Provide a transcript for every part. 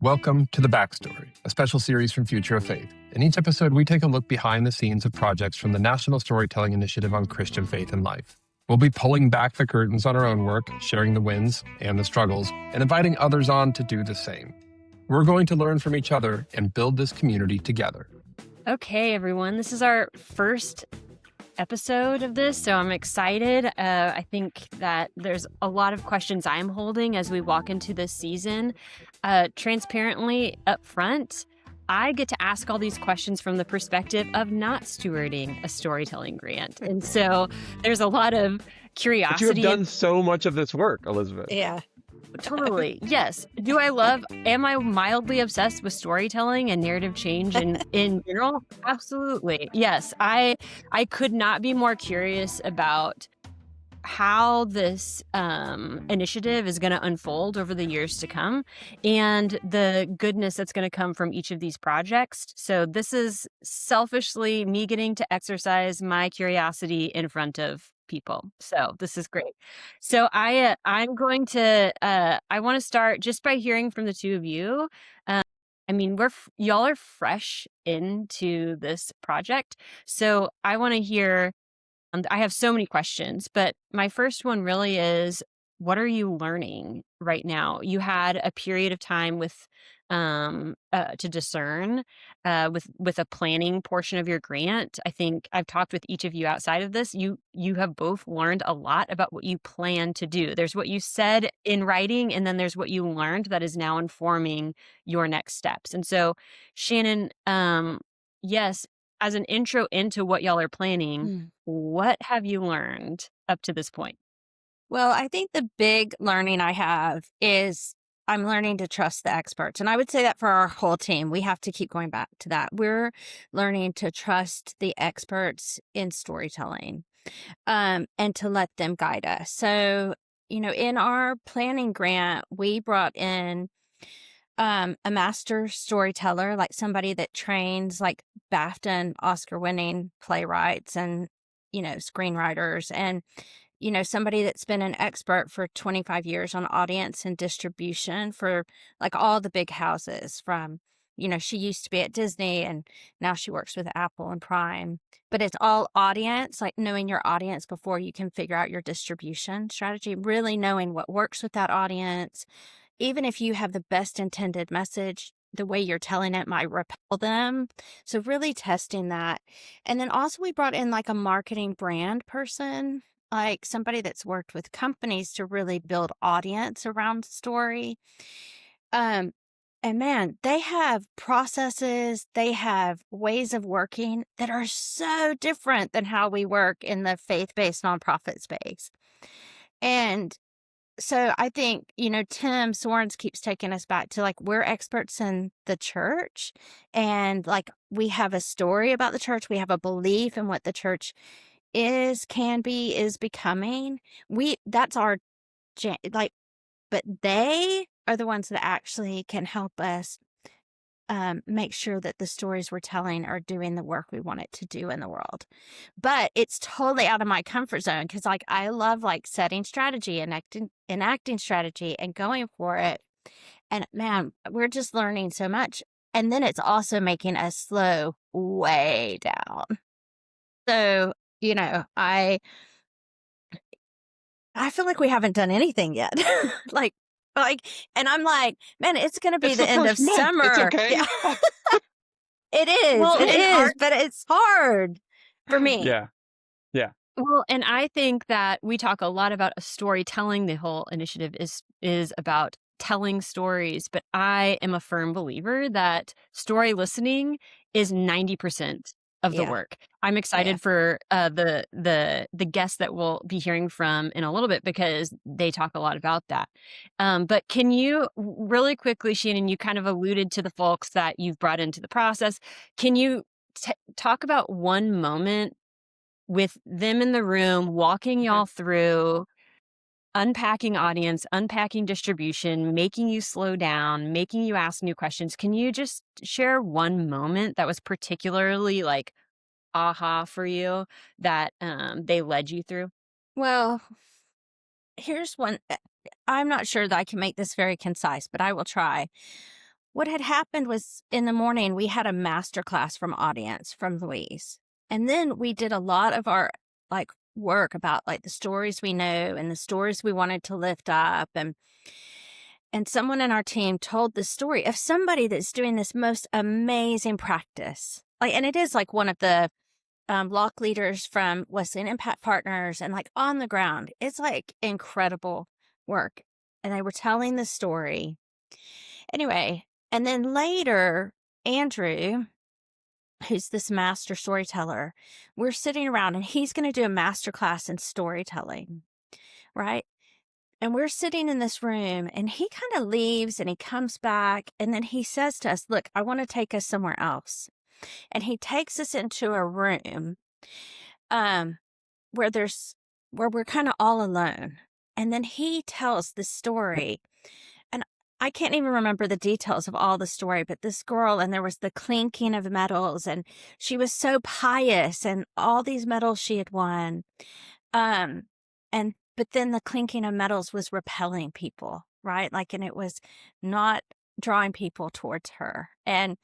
Welcome to the Backstory, a special series from Future of Faith. In each episode, we take a look behind the scenes of projects from the National Storytelling Initiative on Christian Faith and Life. We'll be pulling back the curtains on our own work, sharing the wins and the struggles, and inviting others on to do the same. We're going to learn from each other and build this community together. Okay, everyone, this is our first episode of this, so I'm excited. I think that there's a lot of questions I'm holding as we walk into this season. Transparently up front, I get to ask all these questions from the perspective of not stewarding a storytelling grant. And so there's a lot of curiosity. But you have done so much of this work, Elizabeth. Yeah. Totally. Yes. Am I mildly obsessed with storytelling and narrative change in general? Absolutely. Yes. I could not be more curious about how this initiative is going to unfold over the years to come and the goodness that's going to come from each of these projects. So this is selfishly me getting to exercise my curiosity in front of people. So this is great. So I'm going to I want to start just by hearing from the two of you. Y'all are fresh into this project, so I want to hear. I have so many questions, but my first one really is, what are you learning right now? You had a period of time with to discern with a planning portion of your grant. I think I've talked with each of you outside of this. You have both learned a lot about what you plan to do. There's what you said in writing, and then there's what you learned that is now informing your next steps. And so, Shannon, yes, as an intro into what y'all are planning, what have you learned up to this point? Well, I think the big learning I have is I'm learning to trust the experts. And I would say that for our whole team, we have to keep going back to that. We're learning to trust the experts in storytelling and to let them guide us. So, in our planning grant, we brought in a master storyteller, like somebody that trains like BAFTA and Oscar winning playwrights and, screenwriters, and, somebody that's been an expert for 25 years on audience and distribution for like all the big houses from, she used to be at Disney and now she works with Apple and Prime, but it's all audience, like knowing your audience before you can figure out your distribution strategy, really knowing what works with that audience. Even if you have the best intended message, the way you're telling it might repel them. So really testing that. And then also we brought in like a marketing brand person, like somebody that's worked with companies to really build audience around the story. And man, they have processes, they have ways of working that are so different than how we work in the faith-based nonprofit space. And so I think, Tim Sorens keeps taking us back to like, we're experts in the church and like we have a story about the church. We have a belief in what the church is, can be, is becoming. That's our, but they are the ones that actually can help us make sure that the stories we're telling are doing the work we want it to do in the world. But it's totally out of my comfort zone because like I love like setting strategy and enacting strategy and going for it. And man, we're just learning so much. And then it's also making us slow way down. So, I feel like we haven't done anything yet. And I'm like, man, it's going to be the end of summer. It's okay. Yeah. It is. Well, it is, but it's hard for me. Yeah. Well, and I think that we talk a lot about storytelling. The whole initiative is about telling stories, but I am a firm believer that story listening is 90% of the work. I'm excited for the guests that we'll be hearing from in a little bit because they talk a lot about that. But can you really quickly, Shannon, you kind of alluded to the folks that you've brought into the process. Can you talk about one moment with them in the room, walking y'all through unpacking audience, unpacking distribution, making you slow down, making you ask new questions? Can you just share one moment that was particularly like aha for you that they led you through? Well, here's one. I'm not sure that I can make this very concise, but I will try. what had happened was in the morning, we had a master class from audience from Louise. And then we did a lot of our like work about like the stories we know and the stories we wanted to lift up. And someone in our team told the story of somebody that's doing this most amazing practice. Like, and it is like one of the lock leaders from Wesleyan Impact Partners and like on the ground. It's like incredible work. And they were telling the story. Anyway, and then later, Andrew, who's this master storyteller, we're sitting around and he's going to do a master class in storytelling, right? And we're sitting in this room and he kind of leaves and he comes back and then he says to us, look, I want to take us somewhere else. And he takes us into a room where we're kind of all alone. And then he tells the story. And I can't even remember the details of all the story, but this girl, and there was the clinking of medals, and she was so pious and all these medals she had won. But then the clinking of medals was repelling people, right? Like, and it was not drawing people towards her. And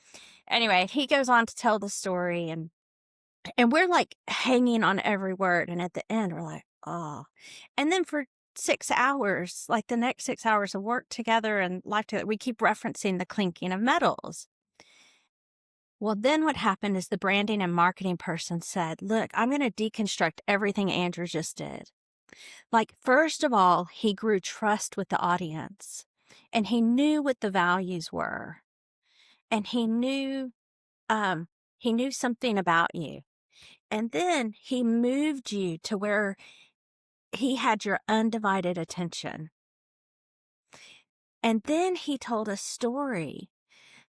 anyway, he goes on to tell the story and we're like hanging on every word. And at the end, we're like, oh. And then for 6 hours, like the next 6 hours of work together and life together, we keep referencing the clinking of medals. Well, then what happened is the branding and marketing person said, look, I'm going to deconstruct everything Andrew just did. Like, first of all, he grew trust with the audience and he knew what the values were. And he knew something about you. And then he moved you to where he had your undivided attention. And then he told a story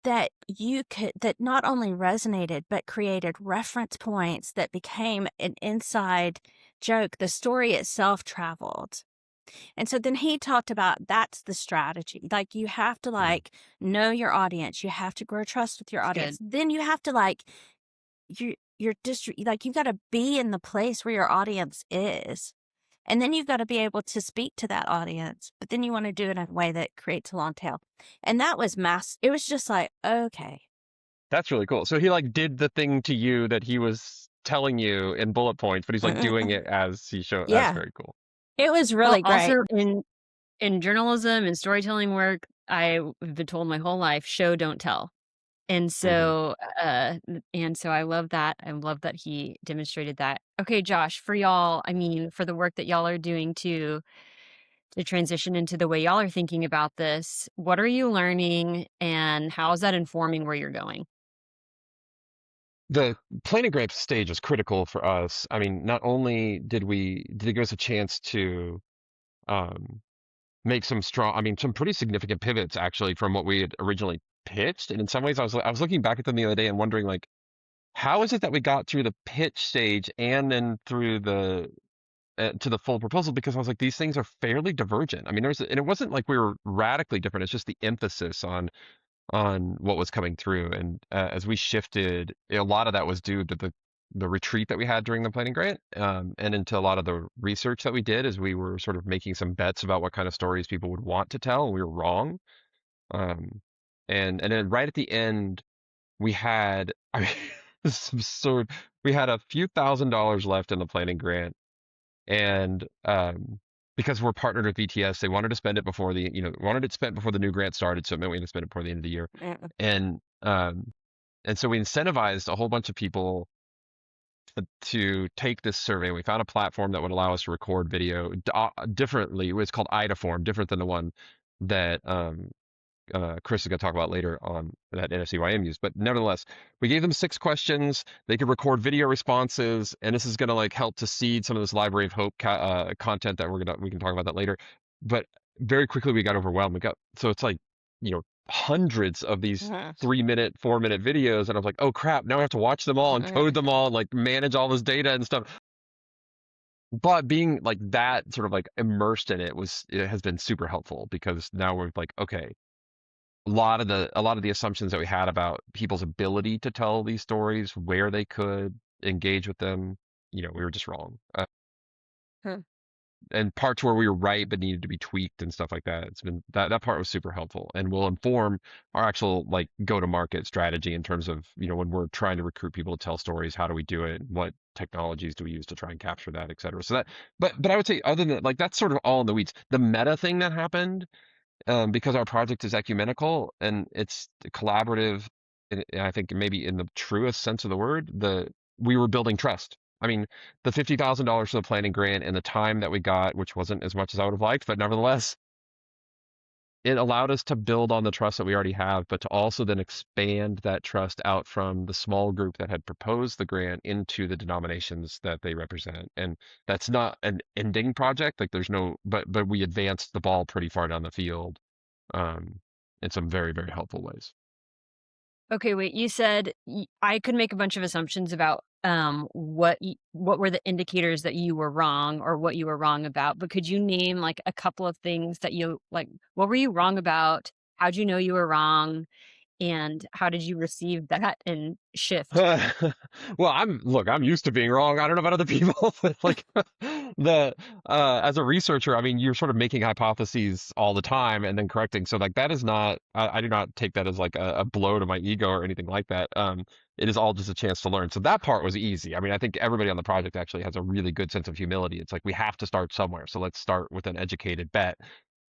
that that not only resonated, but created reference points that became an inside joke. The story itself traveled. And so then he talked about that's the strategy. Like, you have to like know your audience. You have to grow trust with your audience. Good. Then you have to like your district, like you got to be in the place where your audience is. And then you've got to be able to speak to that audience, but then you want to do it in a way that creates a long tail. And that was it was just like, okay. That's really cool. So he like did the thing to you that he was telling you in bullet points, but he's like doing it as he showed. Yeah. That's very cool. It was really great. Also in journalism and storytelling work, I've been told my whole life, show, don't tell. And so, I love that. I love that he demonstrated that. Okay, Josh, for y'all, I mean, for the work that y'all are doing to transition into the way y'all are thinking about this, what are you learning and how is that informing where you're going? The planning grant stage is critical for us. I mean, not only did it give us a chance to make some pretty significant pivots actually from what we had originally pitched. And in some ways, I was looking back at them the other day and wondering, like, how is it that we got through the pitch stage and then through the to the full proposal? Because I was like, these things are fairly divergent. I mean, and it wasn't like we were radically different. It's just the emphasis on what was coming through. And as we shifted, a lot of that was due to the retreat that we had during the planning grant, and into a lot of the research that we did as we were sort of making some bets about what kind of stories people would want to tell, and we were wrong. And then right at the end, we had, I mean, this is absurd. We had a few $1,000s left in the planning grant, and because we're partnered with VTS, they wanted to spend it before wanted it spent before the new grant started, so it meant we had to spend it before the end of the year. And so we incentivized a whole bunch of people to take this survey. We found a platform that would allow us to record video differently. It was called Idaform, different than the one that Chris is going to talk about later on that NFCYM used. But nevertheless, we gave them 6 questions. They could record video responses, and this is going to like help to seed some of this Library of Hope content that we can talk about that later. But very quickly we got overwhelmed. So it's like, hundreds of these 3-minute, 4-minute videos, and I was like, oh crap, now I have to watch them all and code them all and like manage all this data and stuff. But being like that sort of like immersed in it has been super helpful, because now we're like, okay, a lot of the assumptions that we had about people's ability to tell these stories, where they could engage with them, we were just wrong. parts where we were right but needed to be tweaked and stuff like that. It's been that part was super helpful and will inform our actual like go to market strategy in terms of, when we're trying to recruit people to tell stories, how do we do it? What technologies do we use to try and capture that, et cetera. So that, but I would say other than like, that's sort of all in the weeds. The meta thing that happened, because our project is ecumenical and it's collaborative, and I think maybe in the truest sense of the word, we were building trust. I mean, the $50,000 for the planning grant and the time that we got, which wasn't as much as I would have liked, but nevertheless, it allowed us to build on the trust that we already have, but to also then expand that trust out from the small group that had proposed the grant into the denominations that they represent. And that's not an ending project. Like there's no, but we advanced the ball pretty far down the field, in some very, very helpful ways. Okay, wait. You said I could make a bunch of assumptions about what were the indicators that you were wrong or what you were wrong about, but could you name like a couple of things that you like? What were you wrong about? How'd you know you were wrong? And how did you receive that and shift? Well, I'm used to being wrong. I don't know about other people, but like as a researcher, I mean, you're sort of making hypotheses all the time and then correcting. So like that is not, I do not take that as like a blow to my ego or anything like that. It is all just a chance to learn. So that part was easy. I mean, I think everybody on the project actually has a really good sense of humility. It's like we have to start somewhere. So let's start with an educated bet.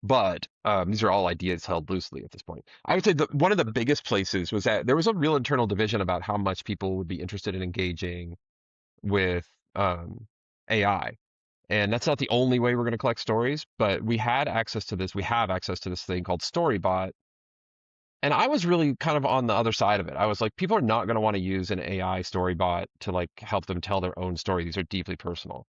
But these are all ideas held loosely at this point. I would say one of the biggest places was that there was a real internal division about how much people would be interested in engaging with AI. And that's not the only way we're going to collect stories, but we had access to this. We have access to this thing called StoryBot. And I was really kind of on the other side of it. I was like, people are not going to want to use an AI StoryBot to like help them tell their own story. These are deeply personal.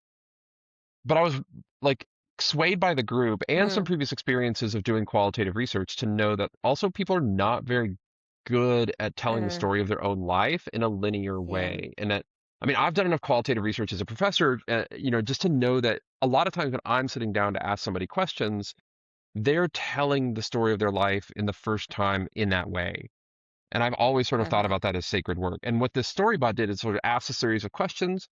But I was like swayed by the group and some previous experiences of doing qualitative research to know that also people are not very good at telling the story of their own life in a linear way. And that, I mean, I've done enough qualitative research as a professor, just to know that a lot of times when I'm sitting down to ask somebody questions, they're telling the story of their life in the first time in that way. And I've always sort of thought about that as sacred work. And what this StoryBot did is sort of ask a series of questions,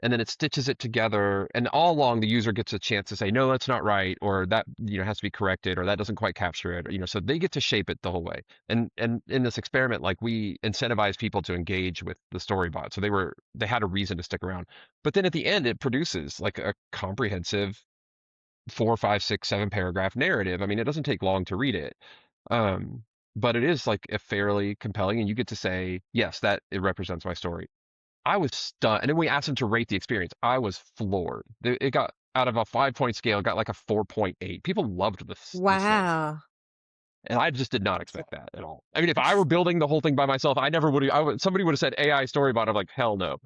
and then it stitches it together, and all along the user gets a chance to say, no, that's not right, or that has to be corrected, or that doesn't quite capture it, or, so they get to shape it the whole way. And in this experiment, like we incentivized people to engage with the StoryBot, so they had a reason to stick around. But then at the end, it produces like a comprehensive 4, 5, 6, 7 paragraph narrative. I mean, it doesn't take long to read it. But it is like a fairly compelling, and you get to say, yes, that it represents my story. I was stunned. And then we asked him to rate the experience. I was floored. It got out of a 5-point scale, it got like a 4.8. People loved this thing. Wow. And I just did not expect that at all. I mean, if I were building the whole thing by myself, I never would have, somebody would have said AI StoryBot. I'm like, hell no.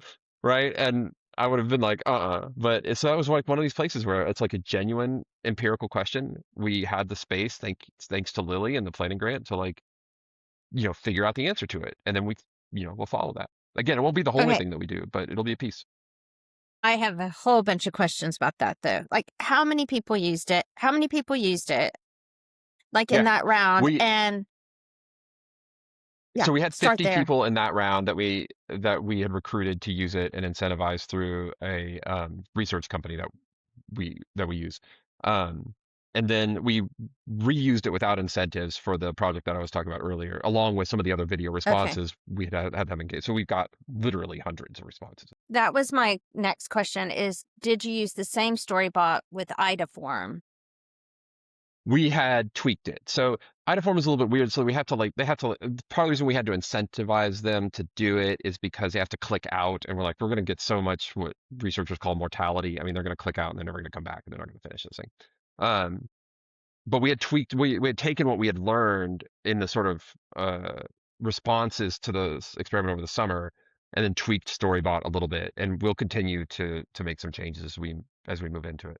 Right. And I would have been like, But so that was like one of these places where it's like a genuine empirical question. We had the space, thanks to Lily and the planning grant, to like, figure out the answer to it. And then we'll follow that. Again, it won't be the only thing that we do, but it'll be a piece. I have a whole bunch of questions about that, though. Like, how many people used it? Like in that round? So we had 50 people in that round that we had recruited to use it and incentivized through a research company that we use. And then we reused it without incentives for the project that I was talking about earlier, along with some of the other video responses. We had them engaged. So we've got literally hundreds of responses. That was my next question is, did you use the same StoryBot with IDAForm? We had tweaked it. So IDAForm is a little bit weird. So part of the reason we had to incentivize them to do it is because they have to click out, and we're going to get so much what researchers call mortality. I mean, they're going to click out and they're never going to come back, and they're not going to finish this thing. But we had tweaked, we had taken what we had learned in the sort of responses to the experiment over the summer, and then tweaked StoryBot a little bit, and we'll continue to make some changes as we move into it.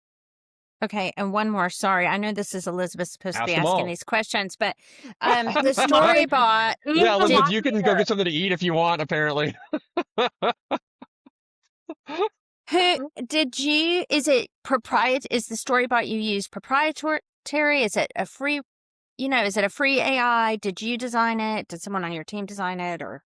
Okay, and one more. Sorry, I know this is Elizabeth supposed to be asking all. these questions, but the StoryBot. Yeah, Elizabeth, you can go get something to eat if you want. Apparently. Is it proprietary? Is the StoryBot you use proprietary? Is it a free, is it a free AI? Did you design it? Did someone on your team design it, or?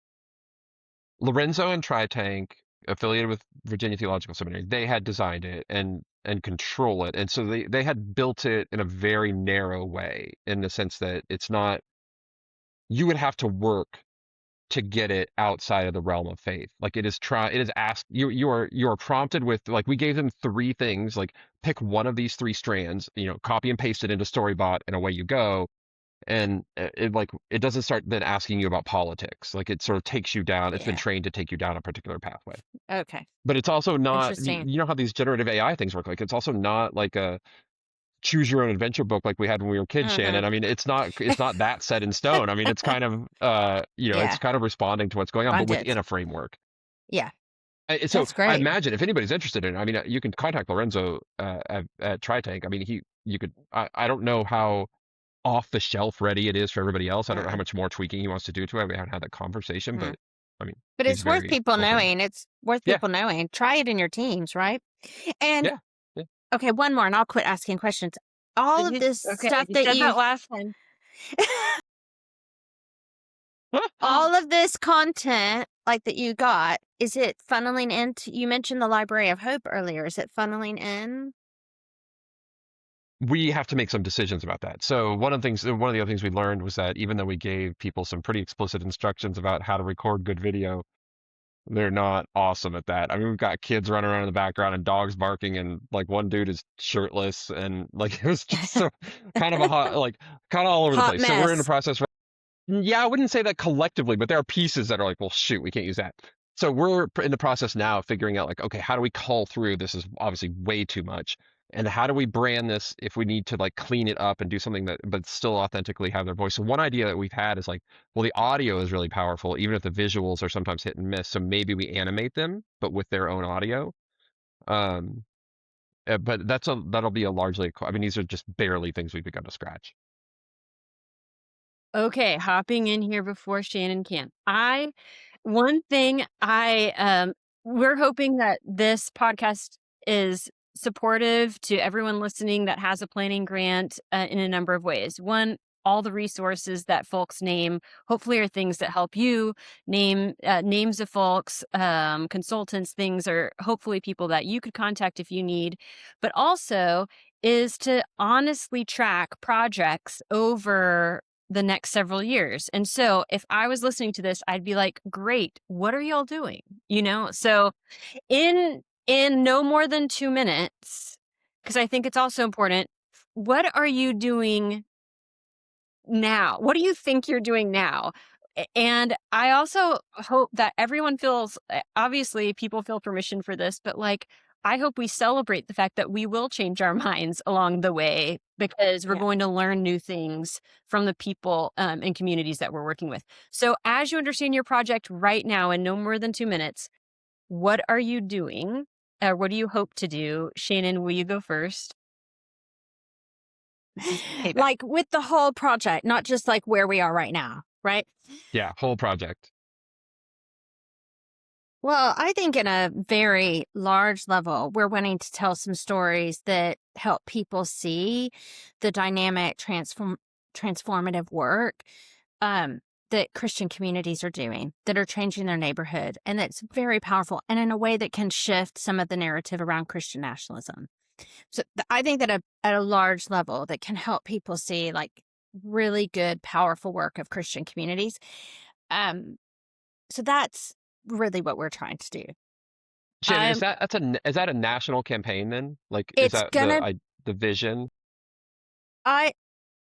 Lorenzo and TriTank, affiliated with Virginia Theological Seminary, they had designed it, and and control it. And so they had built it in a very narrow way, in the sense that it's not, you would have to work to get it outside of the realm of faith. Like it is asked, you are prompted with, like, we gave them three things, like pick one of these three strands, copy and paste it into Storybot and away you go. And it doesn't start then asking you about politics. Like it sort of takes you down. It's been Yeah. trained to take you down a particular pathway. Okay. But it's also not, Interesting. you know how these generative AI things work. Like it's also not like a choose your own adventure book like we had when we were kids, Shannon. I mean, it's not that set in stone. I mean, it's kind of Yeah. it's kind of responding to what's going on, but within a framework. Yeah. So That's I great. imagine if anybody's interested in it, I mean, you can contact Lorenzo at TriTank. I mean, you could. I don't know how off the shelf ready it is for everybody else. I don't know how much more tweaking he wants to do to it. We haven't had that conversation, but I mean, But he's it's worth very people open. knowing. It's worth Yeah. people knowing. Try it in your teams, right? And Yeah. okay, one more, and I'll quit asking questions. All of this Okay, stuff you that said you, that last time. all of this content like that you got, is it funneling into? You mentioned the Library of Hope earlier. Is it funneling in? We have to make some decisions about that. So one of the other things we learned was that even though we gave people some pretty explicit instructions about how to record good video, they're not awesome at that. I mean, we've got kids running around in the background and dogs barking, and like one dude is shirtless, and like it was just so kind of kind of all over the Hot place. So we're in the mess. process. Yeah, I wouldn't say that collectively, but there are pieces that are like, well, shoot, we can't use that. So we're in the process now of figuring out, like, okay, how do we cull through? This is obviously way too much. And how do we brand this if we need to like clean it up and do something that, but still authentically have their voice? So one idea that we've had is like, well, the audio is really powerful, even if the visuals are sometimes hit and miss. So maybe we animate them, but with their own audio. Um, but that'll be a largely, I mean, these are just barely things we've begun to scratch. Okay, hopping in here before Shannon can. One thing we're hoping that this podcast is supportive to everyone listening that has a planning grant in a number of ways. One, all the resources that folks name hopefully are things that help you name names of folks, consultants, things, or hopefully people that you could contact if you need, but also is to honestly track projects over the next several years. And so if I was listening to this, I'd be like, great, what are y'all doing? So in no more than 2 minutes, because I think it's also important, what are you doing now? What do you think you're doing now? And I also hope that everyone feels, obviously people feel permission for this, but like, I hope we celebrate the fact that we will change our minds along the way, because we're going to learn new things from the people and communities that we're working with. So as you understand your project right now in no more than 2 minutes, what are you doing? What do you hope to do? Shannon, will you go first? Payback. Like with the whole project, not just like where we are right now, right? Yeah, whole project. Well, I think in a very large level, we're wanting to tell some stories that help people see the dynamic, transformative work that Christian communities are doing, that are changing their neighborhood. And that's very powerful, and in a way that can shift some of the narrative around Christian nationalism. So I think that at a large level, that can help people see like really good, powerful work of Christian communities. So that's really what we're trying to do. Shannon, is that a national campaign then? Like, is It's that the vision?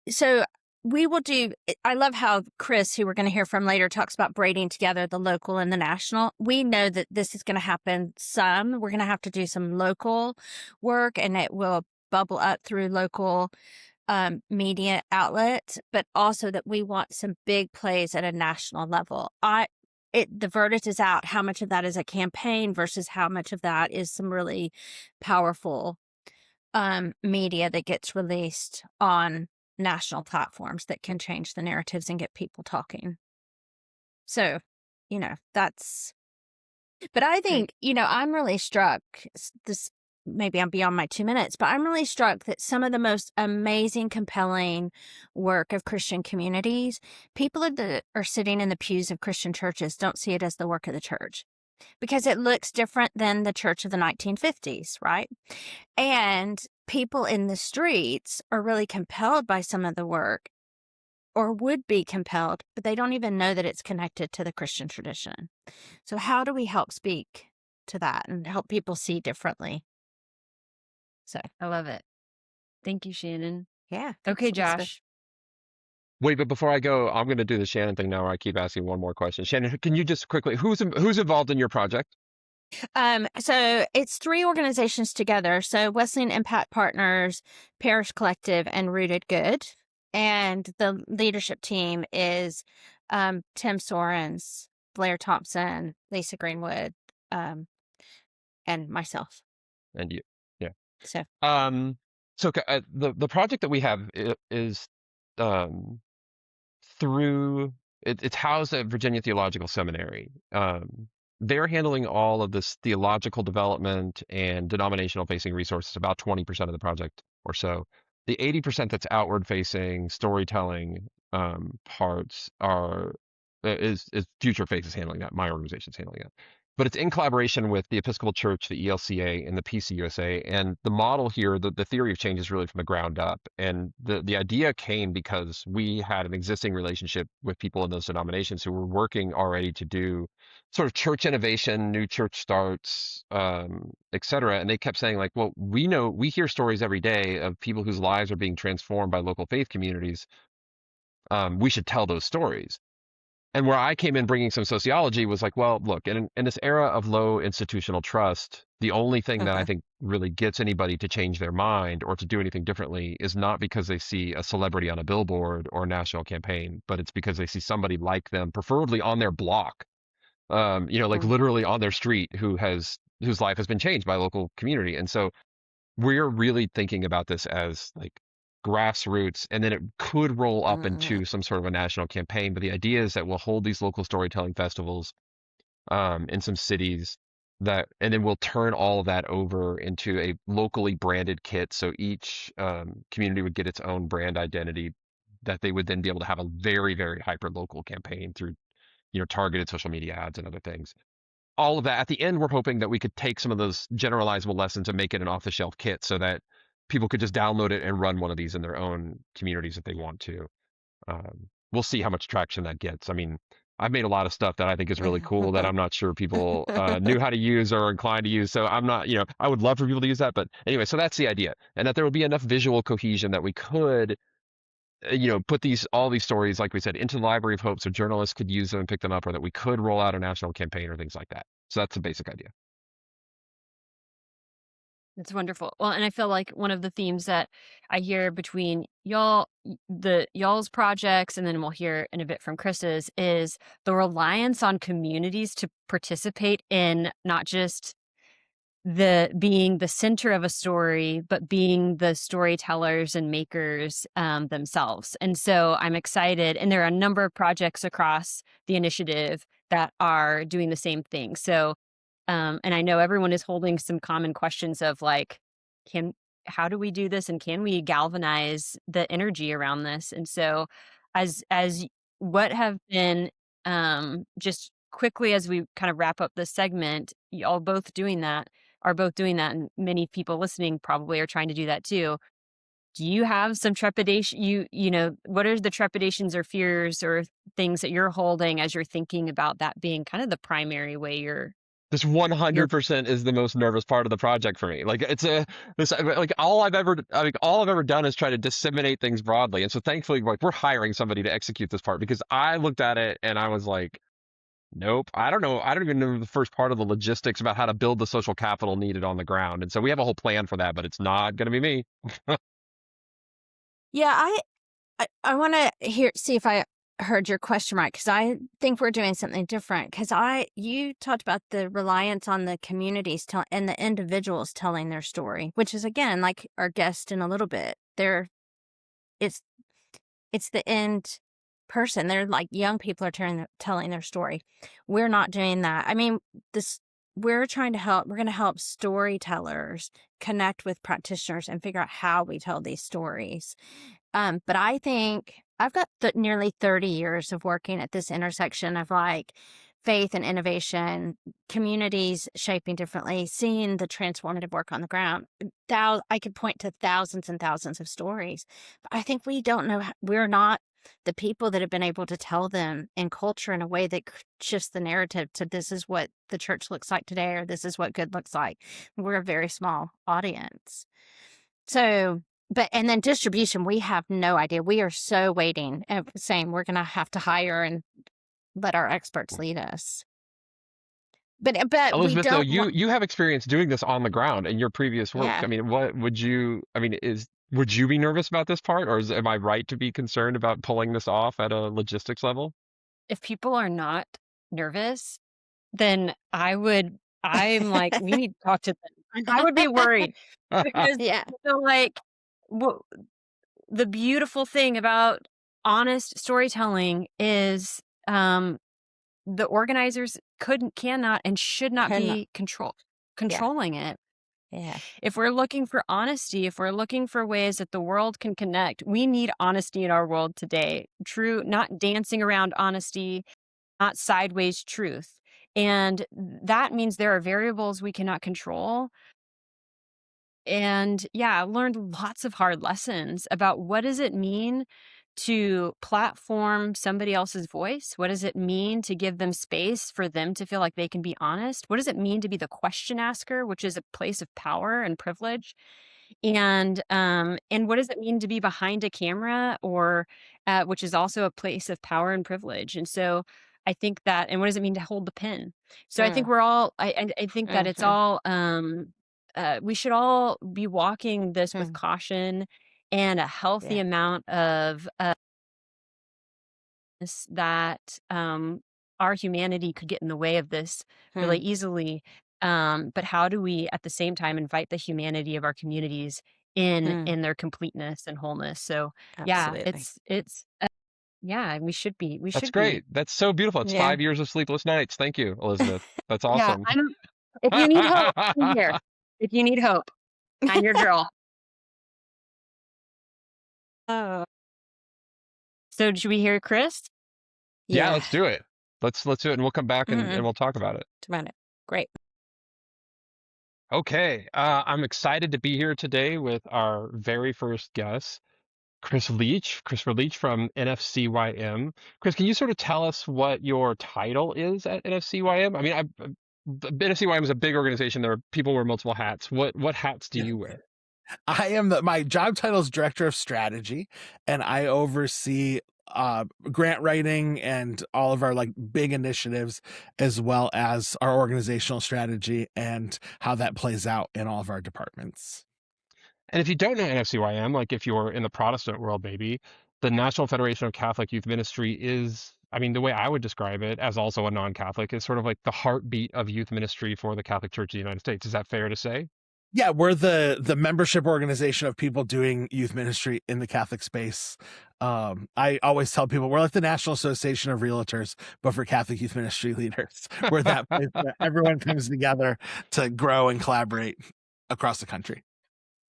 So we will do, I love how Chris, who we're going to hear from later, talks about braiding together the local and the national. We know that this is going to happen some. We're going to have to do some local work, and it will bubble up through local media outlets, but also that we want some big plays at a national level. The verdict is out how much of that is a campaign versus how much of that is some really powerful media that gets released on national platforms that can change the narratives and get people talking. So, that's, but I think, I'm really struck, this, maybe I'm beyond my 2 minutes, but I'm really struck that some of the most amazing, compelling work of Christian communities, people that are sitting in the pews of Christian churches don't see it as the work of the church. because it looks different than the church of the 1950s, right? And people in the streets are really compelled by some of the work, or would be compelled, but they don't even know that it's connected to the Christian tradition. So how do we help speak to that and help people see differently? So, I love it. Thank you, Shannon. yeah. Okay, that's good. Josh. Wait, but before I go, I'm going to do the Shannon thing now where I keep asking one more question. Shannon, can you just quickly, who's involved in your project? So it's 3 organizations together. So Wesleyan Impact Partners, Parish Collective, and Rooted Good. And the leadership team is Tim Sorens, Blair Thompson, Lisa Greenwood, and myself. And you. Yeah. So The project that we have is um, through it's housed at Virginia Theological Seminary. They're handling all of this theological development and denominational facing resources, about 20% of the project or so. The 80% that's outward facing storytelling parts is Future Faith is handling that. My organization's handling that. But it's in collaboration with the Episcopal Church, the ELCA, and the PCUSA. And the model here, the theory of change is really from the ground up. And the idea came because we had an existing relationship with people in those denominations who were working already to do sort of church innovation, new church starts, et cetera. And they kept saying like, well, we hear stories every day of people whose lives are being transformed by local faith communities. We should tell those stories. And where I came in bringing some sociology was like, well, look, in this era of low institutional trust, the only thing that I think really gets anybody to change their mind or to do anything differently is not because they see a celebrity on a billboard or a national campaign, but it's because they see somebody like them, preferably on their block, like literally on their street, whose life has been changed by a local community. And so we're really thinking about this as like grassroots, and then it could roll up into some sort of a national campaign. But the idea is that we'll hold these local storytelling festivals in some cities and then we'll turn all of that over into a locally branded kit. So each community would get its own brand identity that they would then be able to have a very, very hyper local campaign through, targeted social media ads and other things. All of that at the end, we're hoping that we could take some of those generalizable lessons and make it an off-the-shelf kit so that people could just download it and run one of these in their own communities if they want to. We'll see how much traction that gets. I mean, I've made a lot of stuff that I think is really cool that I'm not sure people knew how to use or are inclined to use. So I'm not, I would love for people to use that. But anyway, so that's the idea. And that there would be enough visual cohesion that we could put all these stories, like we said, into the library of hope so journalists could use them and pick them up, or that we could roll out a national campaign or things like that. So that's the basic idea. That's wonderful. Well, and I feel like one of the themes that I hear between y'all's projects, and then we'll hear in a bit from Chris's, is the reliance on communities to participate in not just being the center of a story, but being the storytellers and makers themselves. And so I'm excited. And there are a number of projects across the initiative that are doing the same thing. So, and I know everyone is holding some common questions of like, how do we do this? And can we galvanize the energy around this? And so as what have been just quickly as we kind of wrap up this segment, y'all both doing that, and many people listening probably are trying to do that too. Do you have some trepidation? What are the trepidations or fears or things that you're holding as you're thinking about that being kind of the primary way you're? This 100% is the most nervous part of the project for me. Like all I've ever done is try to disseminate things broadly. And so thankfully, like, we're hiring somebody to execute this part, because I looked at it and I was like, nope, I don't know. I don't even know the first part of the logistics about how to build the social capital needed on the ground. And so we have a whole plan for that, but it's not going to be me. Yeah, I want to see if I heard your question right, because I think we're doing something different. Because you talked about the reliance on the communities and the individuals telling their story, which is, again, like our guest in a little bit. It's the end person. They're like young people are telling their story. We're not doing that. I mean, we're trying to help. We're going to help storytellers connect with practitioners and figure out how we tell these stories. But I think I've got nearly 30 years of working at this intersection of like faith and innovation, communities shaping differently, seeing the transformative work on the ground. I could point to thousands and thousands of stories, but I think we don't know, we're not the people that have been able to tell them in culture in a way that shifts the narrative to this is what the church looks like today, or this is what good looks like. We're a very small audience. So, and then distribution, we have no idea. We are so waiting and saying we're going to have to hire and let our experts lead us. But Elizabeth, we though, don't you have experience doing this on the ground in your previous work. Yeah. I mean, what would you? I mean, would you be nervous about this part, or am I right to be concerned about pulling this off at a logistics level? If people are not nervous, then I'm like, we need to talk to them. I would be worried because Yeah. so like the beautiful thing about honest storytelling is the organizers cannot and should not be controlling it. Yeah. If we're looking for honesty, if we're looking for ways that the world can connect, we need honesty in our world today. True, not dancing around honesty, not sideways truth. And that means there are variables we cannot control. And yeah, I learned lots of hard lessons about what does it mean to platform somebody else's voice? What does it mean to give them space for them to feel like they can be honest? What does it mean to be the question asker, which is a place of power and privilege? And what does it mean to be behind a camera, or which is also a place of power and privilege? And so I think that, and what does it mean to hold the pen? So I think we're all, I think that it's all, we should all be walking this with caution and a healthy amount of that our humanity could get in the way of this really easily. But how do we at the same time invite the humanity of our communities in their completeness and wholeness? So Absolutely. yeah, it's yeah, we should be. That's great. That's so beautiful. It's 5 years of sleepless nights. Thank you, Elizabeth. That's awesome. Yeah, if you need hope, I'm here. If you need hope, I'm your girl. Oh. So should we hear Chris? Yeah, let's do it. Let's do it, and we'll come back and we'll talk about it. Great. Okay, I'm excited to be here today with our very first guest, Chris Leach from NFCYM. Chris, can you sort of tell us what your title is at NFCYM? I mean, NFCYM is a big organization. There are people wear multiple hats. What hats do you wear? I am my job title is Director of Strategy, and I oversee grant writing and all of our like big initiatives, as well as our organizational strategy and how that plays out in all of our departments. And if you don't know NFCYM, like if you're in the Protestant world, maybe, the National Federation of Catholic Youth Ministry is, I mean, the way I would describe it as also a non-Catholic is sort of like the heartbeat of youth ministry for the Catholic Church of the United States. Is that fair to say? Yeah, we're the membership organization of people doing youth ministry in the Catholic space. I always tell people we're like the National Association of Realtors, but for Catholic youth ministry leaders. We're that place where everyone comes together to grow and collaborate across the country.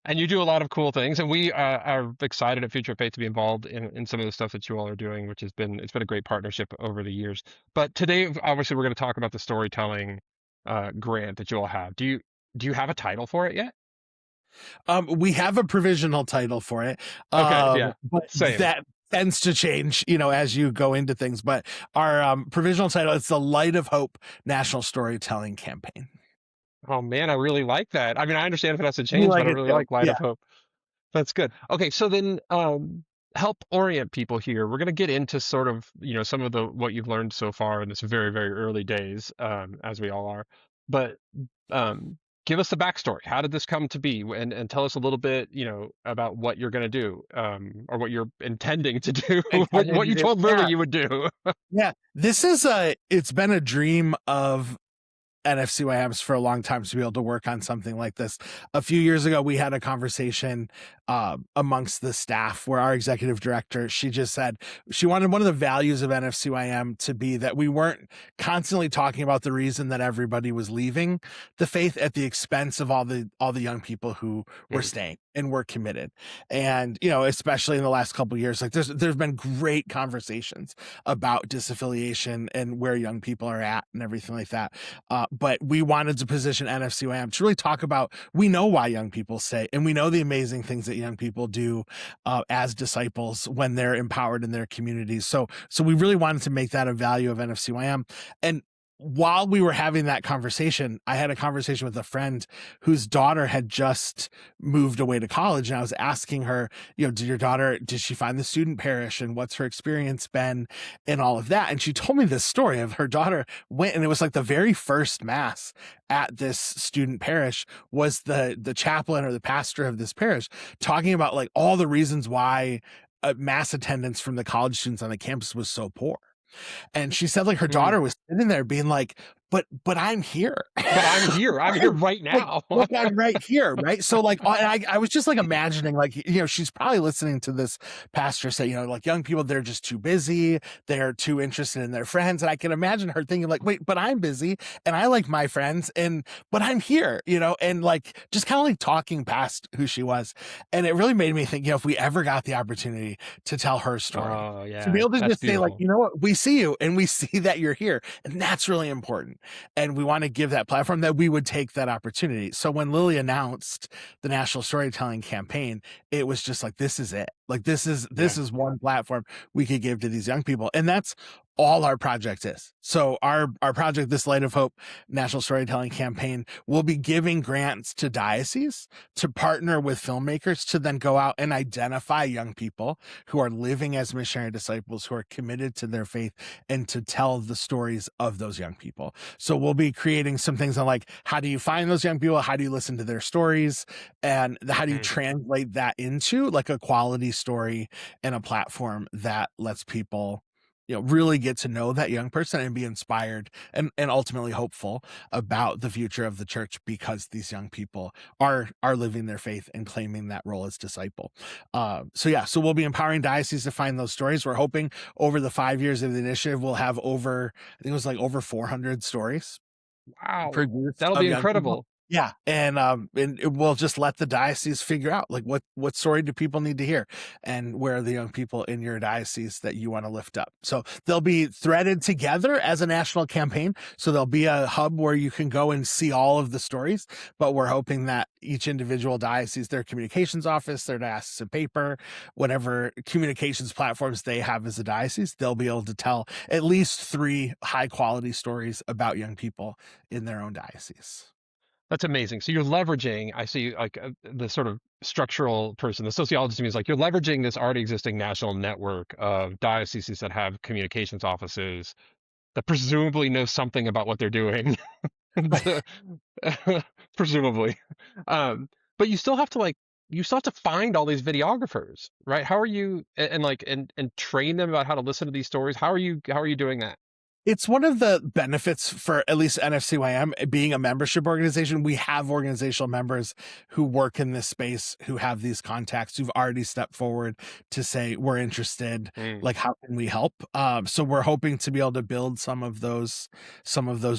And you do a lot of cool things, and we are excited at Future of Faith to be involved in some of the stuff that you all are doing, which it's been a great partnership over the years. But today, obviously, we're going to talk about the storytelling grant that you all have. Do you have a title for it yet? We have a provisional title for it. Okay, yeah, but same. That tends to change, as you go into things. But our provisional title, it's the Light of Hope National Storytelling Campaign. Oh man, I really like that. I mean, I understand if it has to change, but I really like Light of Hope. That's good. Okay, so then help orient people here. We're going to get into sort of, some of what you've learned so far in this very, very early days, as we all are. But give us the backstory. How did this come to be? And tell us a little bit, about what you're going to do, or what you're intending to do, what you told Lily you would do. Yeah, this is it's been a dream of NFCYMs for a long time to be able to work on something like this. A few years ago, we had a conversation amongst the staff where our executive director, she just said she wanted one of the values of NFCYM to be that we weren't constantly talking about the reason that everybody was leaving the faith at the expense of all the young people who were staying. and we're committed. And especially in the last couple of years, like there's been great conversations about disaffiliation and where young people are at and everything like that. But we wanted to position NFCYM to really talk about, we know why young people stay, and we know the amazing things that young people do as disciples when they're empowered in their communities. So we really wanted to make that a value of NFCYM. And while we were having that conversation, I had a conversation with a friend whose daughter had just moved away to college. And I was asking her, did she find the student parish, and what's her experience been and all of that? And she told me this story of her daughter went, and it was like the very first mass at this student parish was the chaplain or the pastor of this parish talking about like all the reasons why mass attendance from the college students on the campus was so poor. And she said like her daughter was sitting there being like, but I'm here. But I'm here. I'm here right now. Like I'm right here, right? So like I was just like imagining like, she's probably listening to this pastor say, like young people, they're just too busy. They're too interested in their friends. And I can imagine her thinking like, wait, but I'm busy and I like my friends but I'm here, and like just kind of like talking past who she was. And it really made me think, if we ever got the opportunity to tell her story, to be able to just say like, you know what, we see you and we see that you're here. And that's really important. And we want to give that platform that we would take that opportunity. So when Lily announced the National Storytelling Campaign, it was just like, this is it. Like, this is one platform we could give to these young people. And that's all our project is. So our project, this Light of Hope National Storytelling Campaign, will be giving grants to dioceses to partner with filmmakers to then go out and identify young people who are living as missionary disciples, who are committed to their faith, and to tell the stories of those young people. So we'll be creating some things on like, how do you find those young people? How do you listen to their stories? And how do you translate that into like a quality story and a platform that lets people really get to know that young person and be inspired and ultimately hopeful about the future of the church, because these young people are living their faith and claiming that role as disciple. So we'll be empowering dioceses to find those stories. We're hoping over the 5 years of the initiative, we'll have over 400 stories. Wow. That'll be incredible. Yeah. And we'll just let the diocese figure out like what story do people need to hear, and where are the young people in your diocese that you want to lift up. So they'll be threaded together as a national campaign. So there'll be a hub where you can go and see all of the stories, but we're hoping that each individual diocese, their communications office, their diocesan paper, whatever communications platforms they have as a diocese, they'll be able to tell at least 3 high quality stories about young people in their own diocese. That's amazing. So you're leveraging, I see like the sort of structural person, the sociologist to me is like, you're leveraging this already existing national network of dioceses that have communications offices that presumably know something about what they're doing. Presumably. But you still have to find all these videographers, right? How are you, and train them about how to listen to these stories? How are you doing that? It's one of the benefits for at least NFCYM being a membership organization. We have organizational members who work in this space, who have these contacts, who've already stepped forward to say, we're interested. Like, how can we help? So we're hoping to be able to build some of those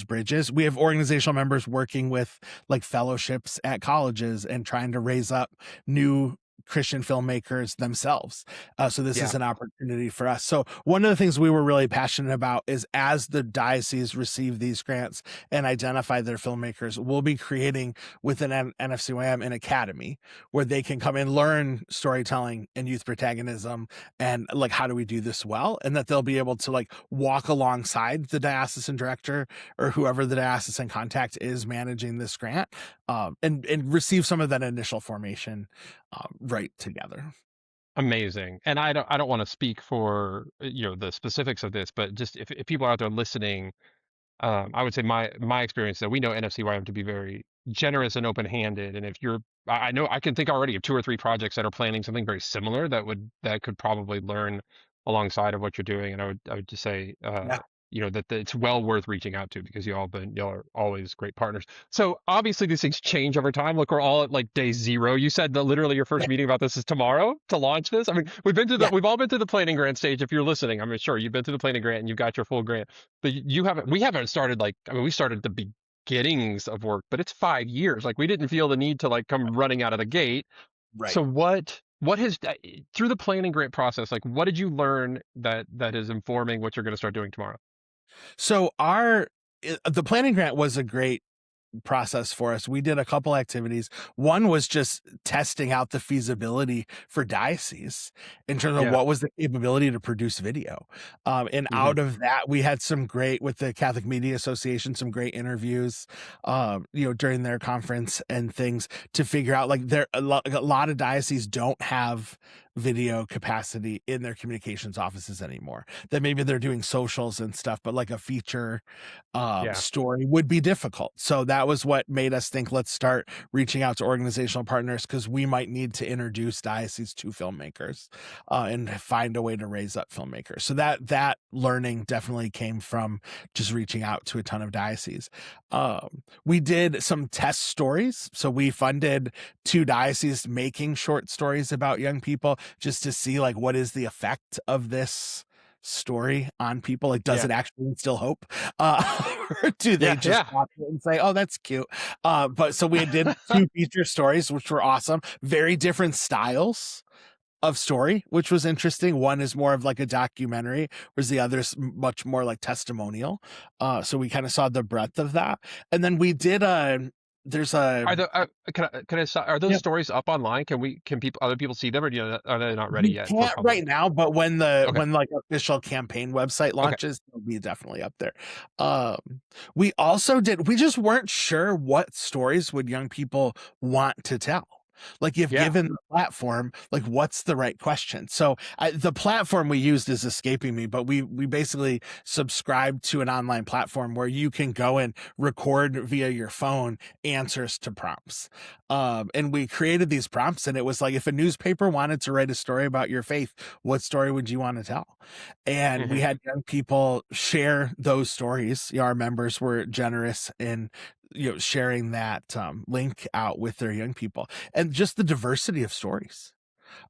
bridges. We have organizational members working with like fellowships at colleges and trying to raise up new Christian filmmakers themselves. So this is an opportunity for us. So one of the things we were really passionate about is, as the diocese receive these grants and identify their filmmakers, we'll be creating within NFCYM an academy where they can come and learn storytelling and youth protagonism and like, how do we do this well? And that they'll be able to like walk alongside the diocesan director or whoever the diocesan contact is managing this grant, and receive some of that initial formation right together. Amazing. And I don't want to speak for the specifics of this, but just if people out there listening, I would say my experience that we know NFCYM to be very generous and open-handed. And if I know I can think already of 2 or 3 projects that are planning something very similar that could probably learn alongside of what you're doing. And I would just say, that it's well worth reaching out to, because y'all are always great partners. So obviously these things change over time. Look, we're all at like day 0. You said that literally your first meeting about this is tomorrow to launch this. I mean, we've all been to the planning grant stage. If you're listening, I'm sure you've been to the planning grant and you've got your full grant, but we haven't started we started the beginnings of work, but it's 5 years. Like, we didn't feel the need to like come running out of the gate. Right. So what has through the planning grant process, like what did you learn that is informing what you're going to start doing tomorrow? So the planning grant was a great process for us. We did a couple activities. One was just testing out the feasibility for diocese in terms of Yeah. what was the capability to produce video. And Hmm. out of that, we had some great, with the Catholic Media Association, some great interviews, during their conference and things to figure out like a lot of dioceses don't have video capacity in their communications offices anymore. That maybe they're doing socials and stuff, but like a feature Yeah. story would be difficult. So that was what made us think, let's start reaching out to organizational partners because we might need to introduce dioceses to filmmakers and find a way to raise up filmmakers. So that learning definitely came from just reaching out to a ton of dioceses. We did some test stories. So we funded 2 dioceses making short stories about young people just to see like what is the effect of this story on people. Like, does Yeah. it actually instill hope? Or do they Yeah. just Yeah. watch it and say, oh, that's cute? But so we did 2 feature stories, which were awesome. Very different styles of story, which was interesting. One is more of like a documentary, whereas the other's much more like testimonial. So we kind of saw the breadth of that. And then we did there's a Are the are those yeah, stories up online? Can people other people see them, or are they not ready we yet for can't public? right now, but Okay. when like official campaign website Okay. launches, it'll be definitely up there. We also we just weren't sure what stories would young people want to tell. Like, if Yeah. given the platform, like what's the right question? So the platform we used is escaping me, but we basically subscribed to an online platform where you can go and record via your phone answers to prompts. And we created these prompts, and it was like, if a newspaper wanted to write a story about your faith, what story would you want to tell? And we Hmm. had young people share those stories. Our members were generous in sharing that link out with their young people, and just the diversity of stories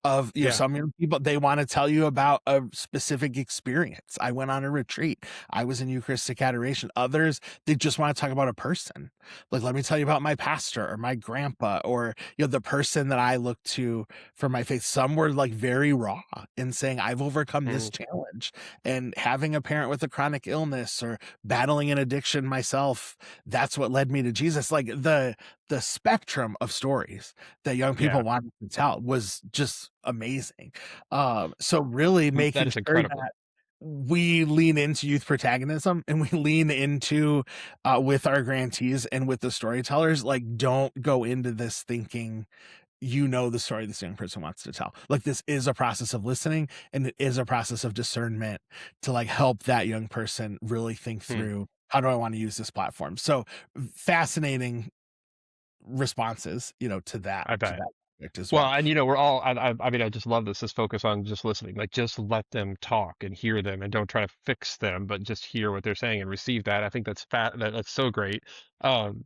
of Yeah. some young people, they want to tell you about a specific experience. I went on a retreat, I was in Eucharistic adoration. Others, they just want to talk about a person, like, let me tell you about my pastor or my grandpa, or the person that I look to for my faith. Some were like very raw in saying, I've overcome this Mm. challenge, and having a parent with a chronic illness or battling an addiction myself, that's what led me to Jesus. Like, the spectrum of stories that young people Yeah. wanted to tell was just amazing. So really That making is sure incredible. that we lean into youth protagonism, and we lean into with our grantees and with the storytellers, like, don't go into this thinking the story this young person wants to tell. Like, this is a process of listening, and it is a process of discernment to like help that young person really think Hmm. through, how do I want to use this platform? So fascinating responses, to I bet. that project as Well, well. and we're all. I mean, I just love this focus on just listening. Like, just let them talk and hear them, and don't try to fix them, but just hear what they're saying and receive that. I think that's so great. Um,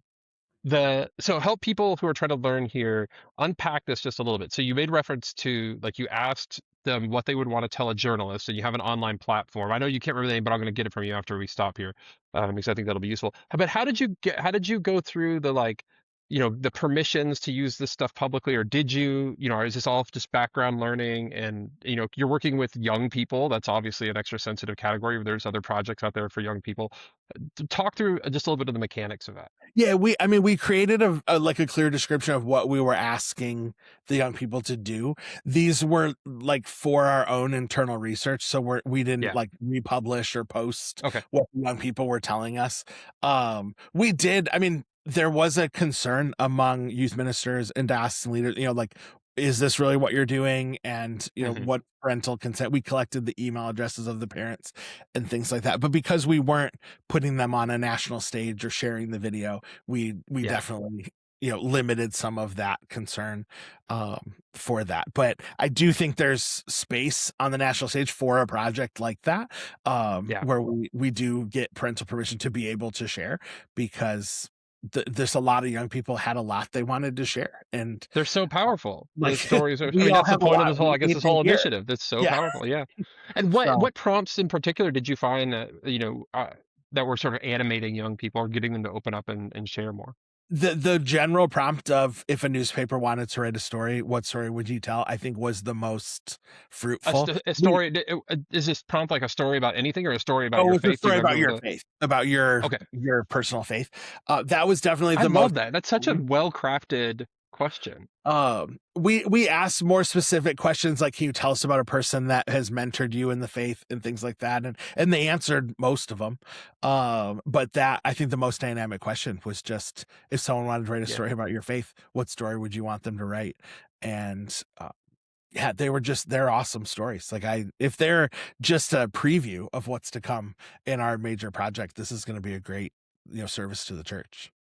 so help people who are trying to learn here unpack this just a little bit. So you made reference to, like, you asked them what they would want to tell a journalist, and you have an online platform. I know you can't remember the name, but I'm going to get it from you after we stop here, because I think that'll be useful. But how did you go through the, like, the permissions to use this stuff publicly, or did or is this all just background learning? And you're working with young people. That's obviously an extra sensitive category. There's other projects out there for young people. Talk through just a little bit of the mechanics of that. Yeah, we created like a clear description of what we were asking the young people to do. These were like for our own internal research, so we didn't Yeah. like republish or post Okay. what the young people were telling us. We did. I mean, there was a concern among youth ministers and diocesan leaders. Like, is this really what you're doing? And Hmm. what parental consent? We collected the email addresses of the parents and things like that. But because we weren't putting them on a national stage or sharing the video, we Yeah. definitely limited some of that concern for that. But I do think there's space on the national stage for a project like that, Yeah. where we do get parental permission to be able to share, because there's a lot of young people had a lot they wanted to share, and They're so powerful. like Those stories are, I we mean, all that's the have a point of lot this whole, we I guess, need this to whole hear. initiative. That's so Yeah. powerful. Yeah. And what So what prompts in particular did you find that, that were sort of animating young people or getting them to open up and share more? The general prompt of, if a newspaper wanted to write a story, what story would you tell, I think was the most fruitful. A story. Is this prompt like a story about anything or a story about Oh, your it's a faith? Do you story about remember your the? faith, about Okay, your personal faith. That was definitely I the most. love that. That's such a well-crafted question. We asked more specific questions, like, can you tell us about a person that has mentored you in the faith and things like that, and they answered most of them. But that, I think, the most dynamic question was just, if someone wanted to write a Yeah, story about your faith, what story would you want them to write? And yeah, they're awesome stories. Like, if they're just a preview of what's to come in our major project, this is going to be a great, service to the church.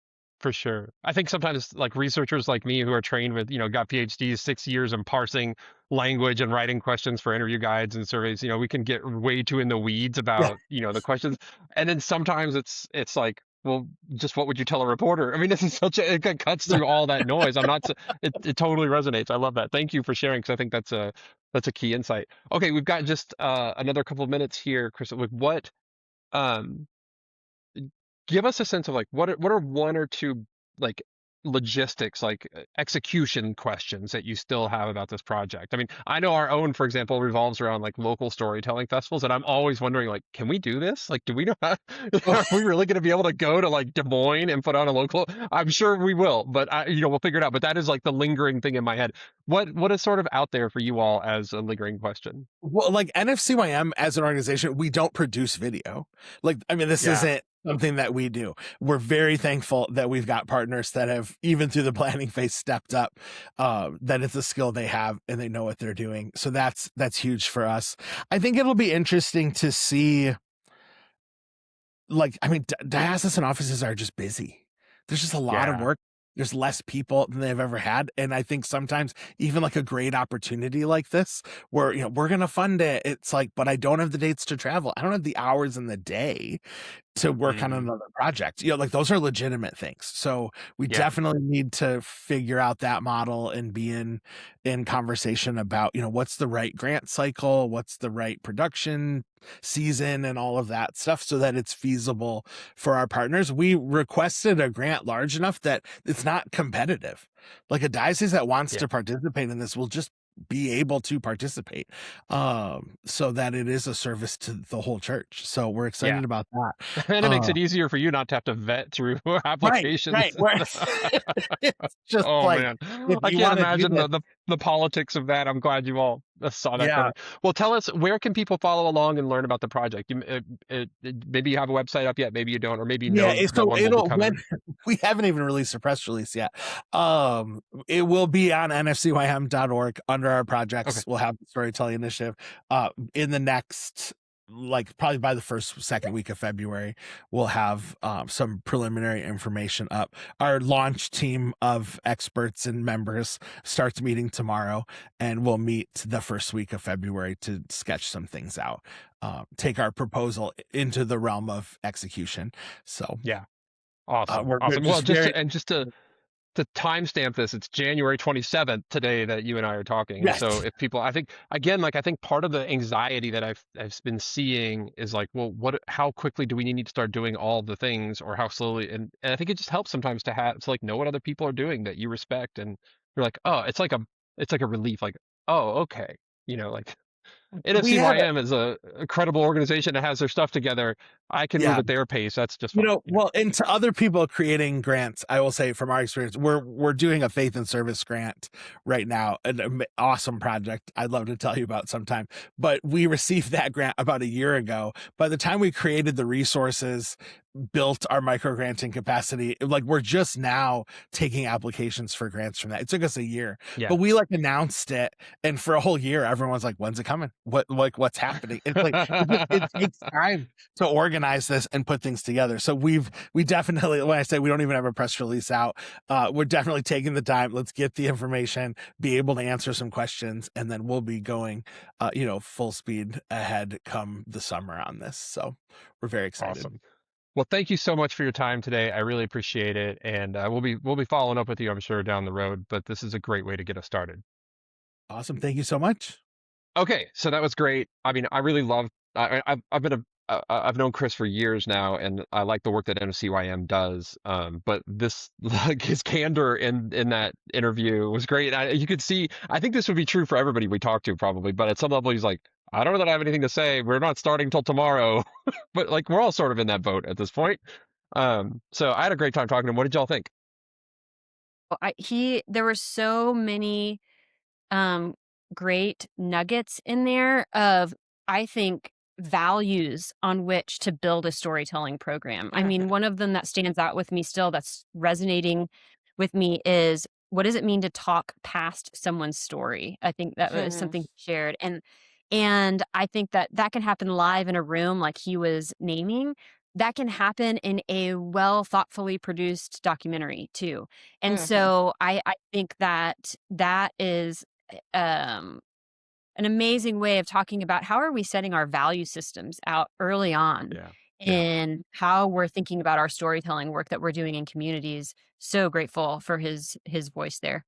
for sure. I think sometimes like researchers like me who are trained with, got PhDs, 6 years in parsing language and writing questions for interview guides and surveys, we can get way too in the weeds Yeah. about, the questions. And then sometimes it's like, well, just what would you tell a reporter? I mean, this is it cuts through all that noise. It totally resonates. I love that. Thank you for sharing, because I think that's a key insight. Okay, we've got just another couple of minutes here, Chris. With what um give us a sense of like what are one or two like logistics, like execution questions that you still have about this project. I mean, I know our own, for example, revolves around like local storytelling festivals, and I'm always wondering, like, can we do this? Like, do we know how, are we really going to be able to go to like Des Moines and put on a local? I'm sure we will, but we'll figure it out. But that is like the lingering thing in my head. What is sort of out there for you all as a lingering question? Well, like, NFCYM as an organization, we don't produce video. Like, I mean, this Yeah. isn't something that we do. We're very thankful that we've got partners that have, even through the planning phase, stepped up, that it's a skill they have and they know what they're doing. So that's huge for us. I think it'll be interesting to see, like, I mean, diocesan offices are just busy. There's just a lot of Yeah. work. There's less people than they've ever had. And I think sometimes even like a great opportunity like this, where, we're going to fund it, it's like, but I don't have the dates to travel. I don't have the hours in the day to work on Mm, another project. Like, those are legitimate things. So we yeah. definitely need to figure out that model and be in conversation about, what's the right grant cycle, what's the right production season, and all of that stuff, so that it's feasible for our partners. We requested a grant large enough that it's not competitive. Like, a diocese that wants Yeah. to participate in this will just be able to participate, so that it is a service to the whole church. So we're Yeah. excited about that. And it makes uh it easier for you not to have to vet through right, applications. right, where it's just Oh like, man, if I you can't want to do imagine this. the politics of that. I'm glad you all saw that Yeah. coming. Well, tell us, where can people follow along and learn about the project? Maybe you have a website up yet, maybe you don't, or maybe you Yeah, know that so one will be it'll, when coming. we haven't even released a press release yet. It will be on nfcym.org under our Okay. projects. We'll have the storytelling initiative. In the next, like, probably by the second week of February, we'll have some preliminary information up. Our launch team of experts and members starts meeting tomorrow, and we'll meet the first week of February to sketch some things out. Take our proposal into the realm of execution. So Yeah. Awesome. we're Awesome. Well, just very, just to timestamp this, it's January 27th today that you and I are talking. And so yes. if people, I think, again, like I think part of the anxiety that I've been seeing is like, well, how quickly do we need to start doing all the things, or how slowly? And I think it just helps sometimes to like know what other people are doing that you respect, and you're like, oh, it's like a relief, like, oh, okay. Like We had NFCYM is a credible organization that has their stuff together. I can move yeah. at their pace. That's just fine. Well, and to other people creating grants, I will say, from our experience, we're doing a faith and service grant right now, an awesome project I'd love to tell you about sometime. But we received that grant about a year ago. By the time we created the resources, built our micro granting capacity, like, we're just now taking applications for grants from that. It took us a year, Yeah. but we like announced it, and for a whole year, everyone's like, "When's it coming? What's happening?" It's like, it takes time to organize this and put things together. So we definitely, when I say we don't even have a press release out, we're definitely taking the time. Let's get the information, be able to answer some questions, and then we'll be going, full speed ahead come the summer on this. So we're very excited. Awesome. Well, thank you so much for your time today. I really appreciate it, and we'll be following up with you, I'm sure, down the road. But this is a great way to get us started. Awesome. Thank you so much. Okay, so that was great. I mean, I really love. I've been a I've known Chris for years now, and I like the work that NFCYM does. But this, like his candor in that interview was great. You could see, I think this would be true for everybody we talk to probably, but at some level he's like, I don't know that I have anything to say. We're not starting till tomorrow, but like we're all sort of in that boat at this point. So I had a great time talking to him. What did y'all think? There were so many um, great nuggets in there of, I think, values on which to build a storytelling program. I mean, one of them that stands out with me still, that's resonating with me, is what does it mean to talk past someone's story? I think that was something he shared. And I think that that can happen live in a room, like he was naming. That can happen in a well thoughtfully produced documentary too. And so I think that that is um, an amazing way of talking about how are we setting our value systems out early on Yeah. in how we're thinking about our storytelling work that we're doing in communities. So grateful for his voice there.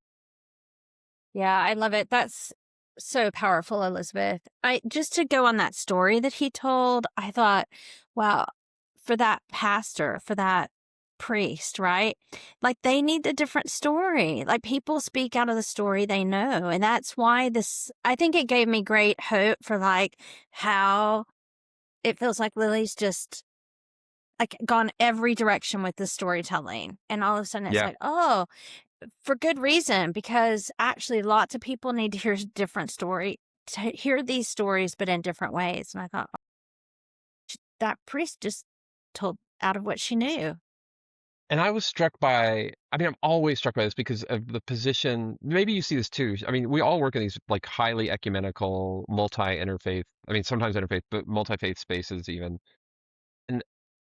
Yeah, I love it. That's so powerful, Elizabeth. I just to go on that story that he told, I thought, wow, for that pastor, for that priest, right? Like they need a different story. Like people speak out of the story they know. And that's why this, I think it gave me great hope for like how it feels like Lily's just like gone every direction with the storytelling. And all of a sudden it's Yeah. like, oh, for good reason, because actually lots of people need to hear a different story, to hear these stories, but in different ways. And I thought, that priest just told out of what she knew. And I was struck by, I mean, I'm always struck by this because of the position. Maybe you see this too. I mean, we all work in these like highly ecumenical, multi-interfaith, I mean, sometimes interfaith, but multi-faith spaces even. And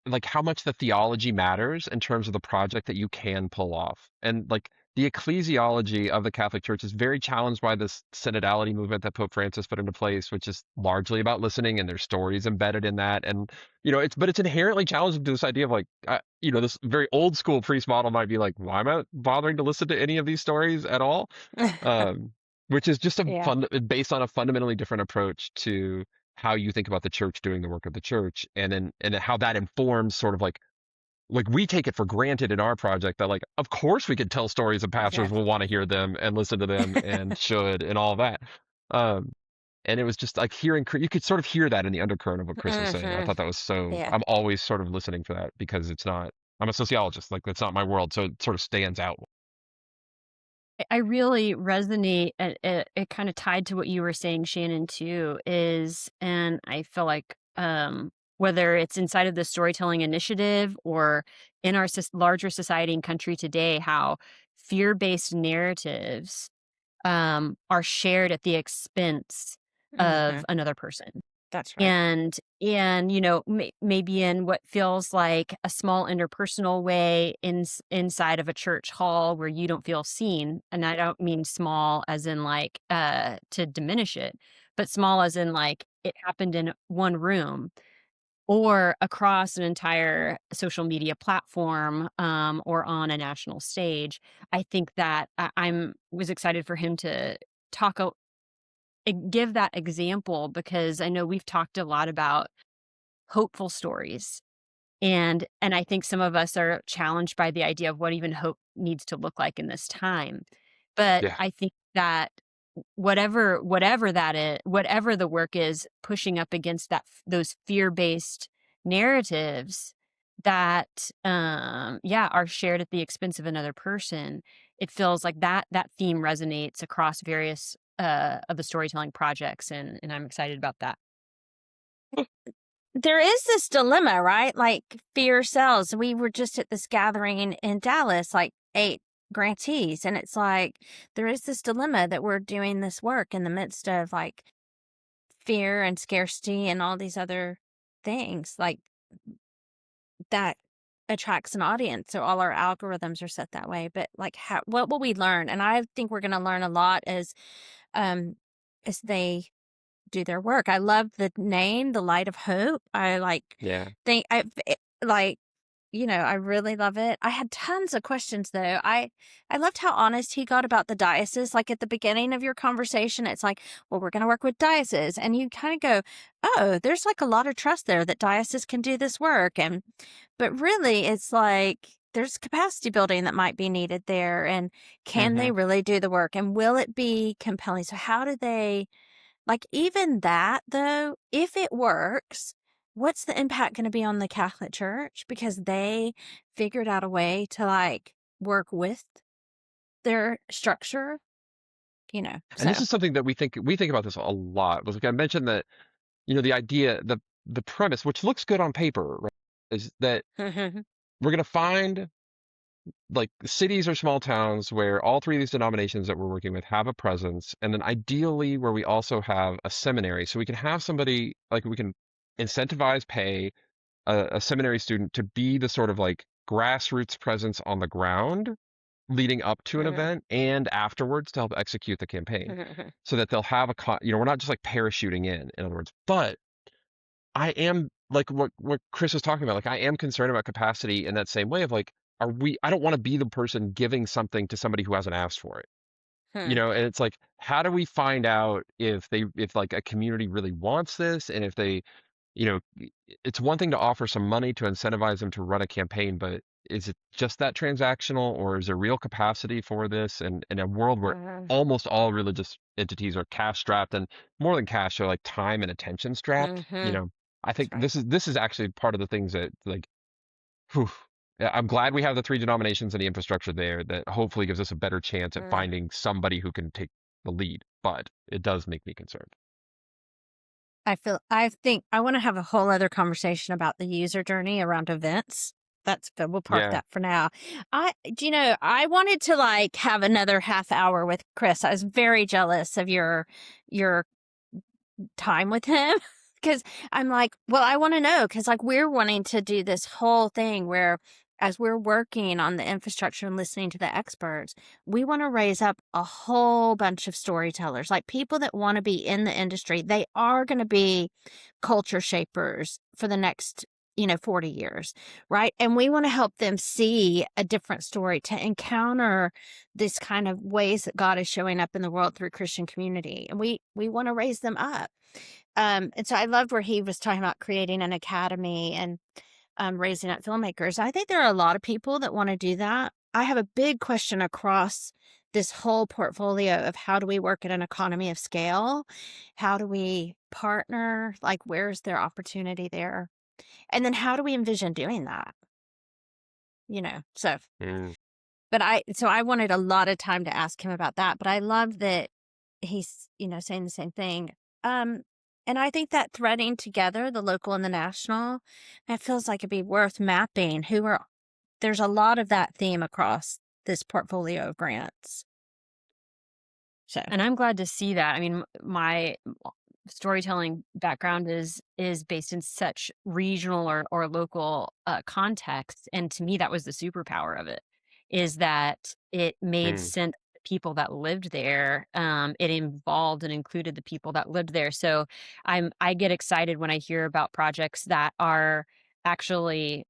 like how much the theology matters in terms of the project that you can pull off. And like the ecclesiology of the Catholic Church is very challenged by this synodality movement that Pope Francis put into place, which is largely about listening, and there's stories embedded in that. And it's inherently challenging to this idea of like this very old school priest model might be like, why am I bothering to listen to any of these stories at all? Um, which is just Yeah, based on a fundamentally different approach to how you think about the church doing the work of the church, and then how that informs sort of like we take it for granted in our project that like of course we could tell stories and pastors will exactly. want to hear them and listen to them and should and all that. um and it was just like you could sort of hear that in the undercurrent of what Chris was saying. I thought that was so, Yeah. I'm always sort of listening for that because it's not, I'm a sociologist, like that's not my world, so it sort of stands out. I really resonate. It kind of tied to what you were saying, Shannon, too, is, and I feel like whether it's inside of the storytelling initiative or in our larger society and country today, how fear-based narratives are shared at the expense hmm of another person. That's right. And maybe in what feels like a small interpersonal way inside of a church hall where you don't feel seen, and I don't mean small as in like to diminish it, but small as in like it happened in one room or across an entire social media platform, or on a national stage. I think that I'm was excited for him to talk give that example, because I know we've talked a lot about hopeful stories. And I think some of us are challenged by the idea of what even hope needs to look like in this time. But Yeah. I think that whatever that is, whatever the work is, pushing up against those fear-based narratives that are shared at the expense of another person, it feels like that theme resonates across various of the storytelling projects, and I'm excited about that. There is this dilemma, right? Like fear sells. We were just at this gathering in Dallas, like 8 grantees. And it's like, there is this dilemma that we're doing this work in the midst of like fear and scarcity and all these other things like that attracts an audience. So all our algorithms are set that way. But like, what will we learn? And I think we're going to learn a lot as they do their work. I love the name, The Light of Hope. I like Yeah. think I like I really love it. I had tons of questions though. I loved how honest he got about the diocese. Like at the beginning of your conversation, it's like, well, we're going to work with diocese. And you kind of go, oh, there's like a lot of trust there that diocese can do this work. But really it's like, there's capacity building that might be needed there. And can they really do the work? And will it be compelling? So how do they, like, even that though, if it works, what's the impact going to be on the Catholic Church? Because they figured out a way to like work with their structure, And so. this is something that we think about this a lot. Like I mentioned that, the idea, the premise, which looks good on paper, right, is that we're going to find like cities or small towns where all three of these denominations that we're working with have a presence, and then ideally where we also have a seminary, so we can have somebody like we can incentivize, pay a seminary student to be the sort of like grassroots presence on the ground leading up to an event and afterwards to help execute the campaign, so that they'll have we're not just like parachuting in other words. But I am like what Chris was talking about. Like I am concerned about capacity in that same way of like, I don't want to be the person giving something to somebody who hasn't asked for it. And it's like, how do we find out if like a community really wants this, and if they, it's one thing to offer some money to incentivize them to run a campaign, but is it just that transactional, or is there real capacity for this? And in a world where almost all religious entities are cash strapped, and more than cash, they're like time and attention strapped, I think right. this is actually part of the things that like, whew, yeah, I'm glad we have the three denominations and the infrastructure there that hopefully gives us a better chance at finding somebody who can take the lead. But it does make me concerned. I think I want to have a whole other conversation about the user journey around events. That's good. We'll park that for now. I wanted to like have another half hour with Chris. I was very jealous of your time with him. Because I'm like, well, I want to know, because like we're wanting to do this whole thing where as we're working on the infrastructure and listening to the experts, we want to raise up a whole bunch of storytellers, like people that want to be in the industry. They are going to be culture shapers for the next 40 years, right? And we want to help them see a different story, to encounter this kind of ways that God is showing up in the world through Christian community. And we want to raise them up. And so I loved where he was talking about creating an academy and raising up filmmakers. I think there are a lot of people that want to do that. I have a big question across this whole portfolio of how do we work at an economy of scale? How do we partner? Like, where's their opportunity there? And then how do we envision doing that? So, but I wanted a lot of time to ask him about that, but I love that he's, saying the same thing. And I think that threading together the local and the national, it feels like it'd be worth mapping there's a lot of that theme across this portfolio of grants. So, and I'm glad to see that. I mean, my storytelling background is based in such regional or local context, and to me that was the superpower of it, is that it made sense to the people that lived there. It involved and included the people that lived there. So I get excited when I hear about projects that are actually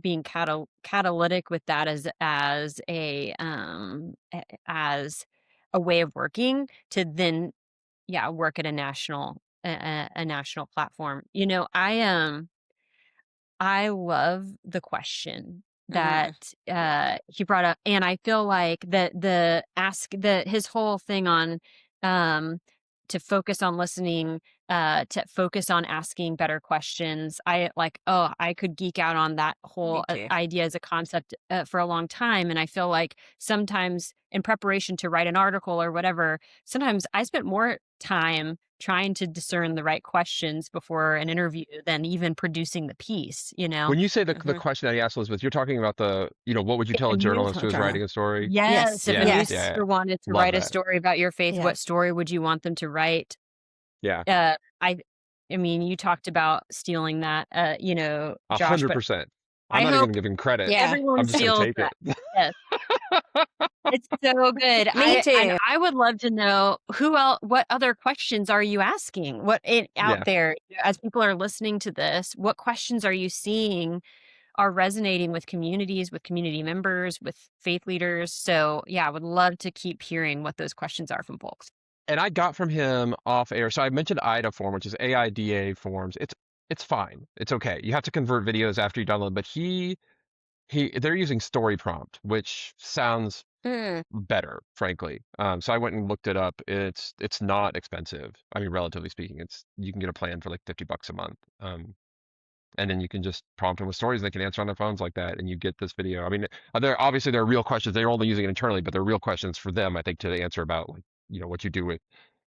being catalytic with that as a way of working to then work at a national platform. I love the question that he brought up, and I feel like his whole thing on to focus on listening, to focus on asking better questions. I could geek out on that whole idea as a concept for a long time. And I feel like sometimes in preparation to write an article or whatever, sometimes I spent more time trying to discern the right questions before an interview than even producing the piece, When you say the question that he asked Elizabeth, you're talking about what would you tell a journalist who was writing a story? Yes. If a newspaper wanted to write a story about your faith, what story would you want them to write? Yeah. I mean, you talked about stealing that, Josh. 100%. I'm not even giving credit. Everyone I'm just steals going to take that. it. Yes. It's so good. Me too. And I would love to know what other questions are you asking? Out there, as people are listening to this, what questions are you seeing are resonating with communities, with community members, with faith leaders. So yeah, I would love to keep hearing what those questions are from folks. And I got from him off air. So I mentioned AIDA form, which is AIDA forms. It's fine. It's okay. You have to convert videos after you download, but they're using story prompt, which sounds Mm. better, frankly. So I went and looked it up. It's not expensive. I mean, relatively speaking, you can get a plan for like $50 a month. And then you can just prompt them with stories and they can answer on their phones like that, and you get this video. I mean, there are real questions. They're only using it internally, but they're real questions for them, I think, to answer about, like, what you do with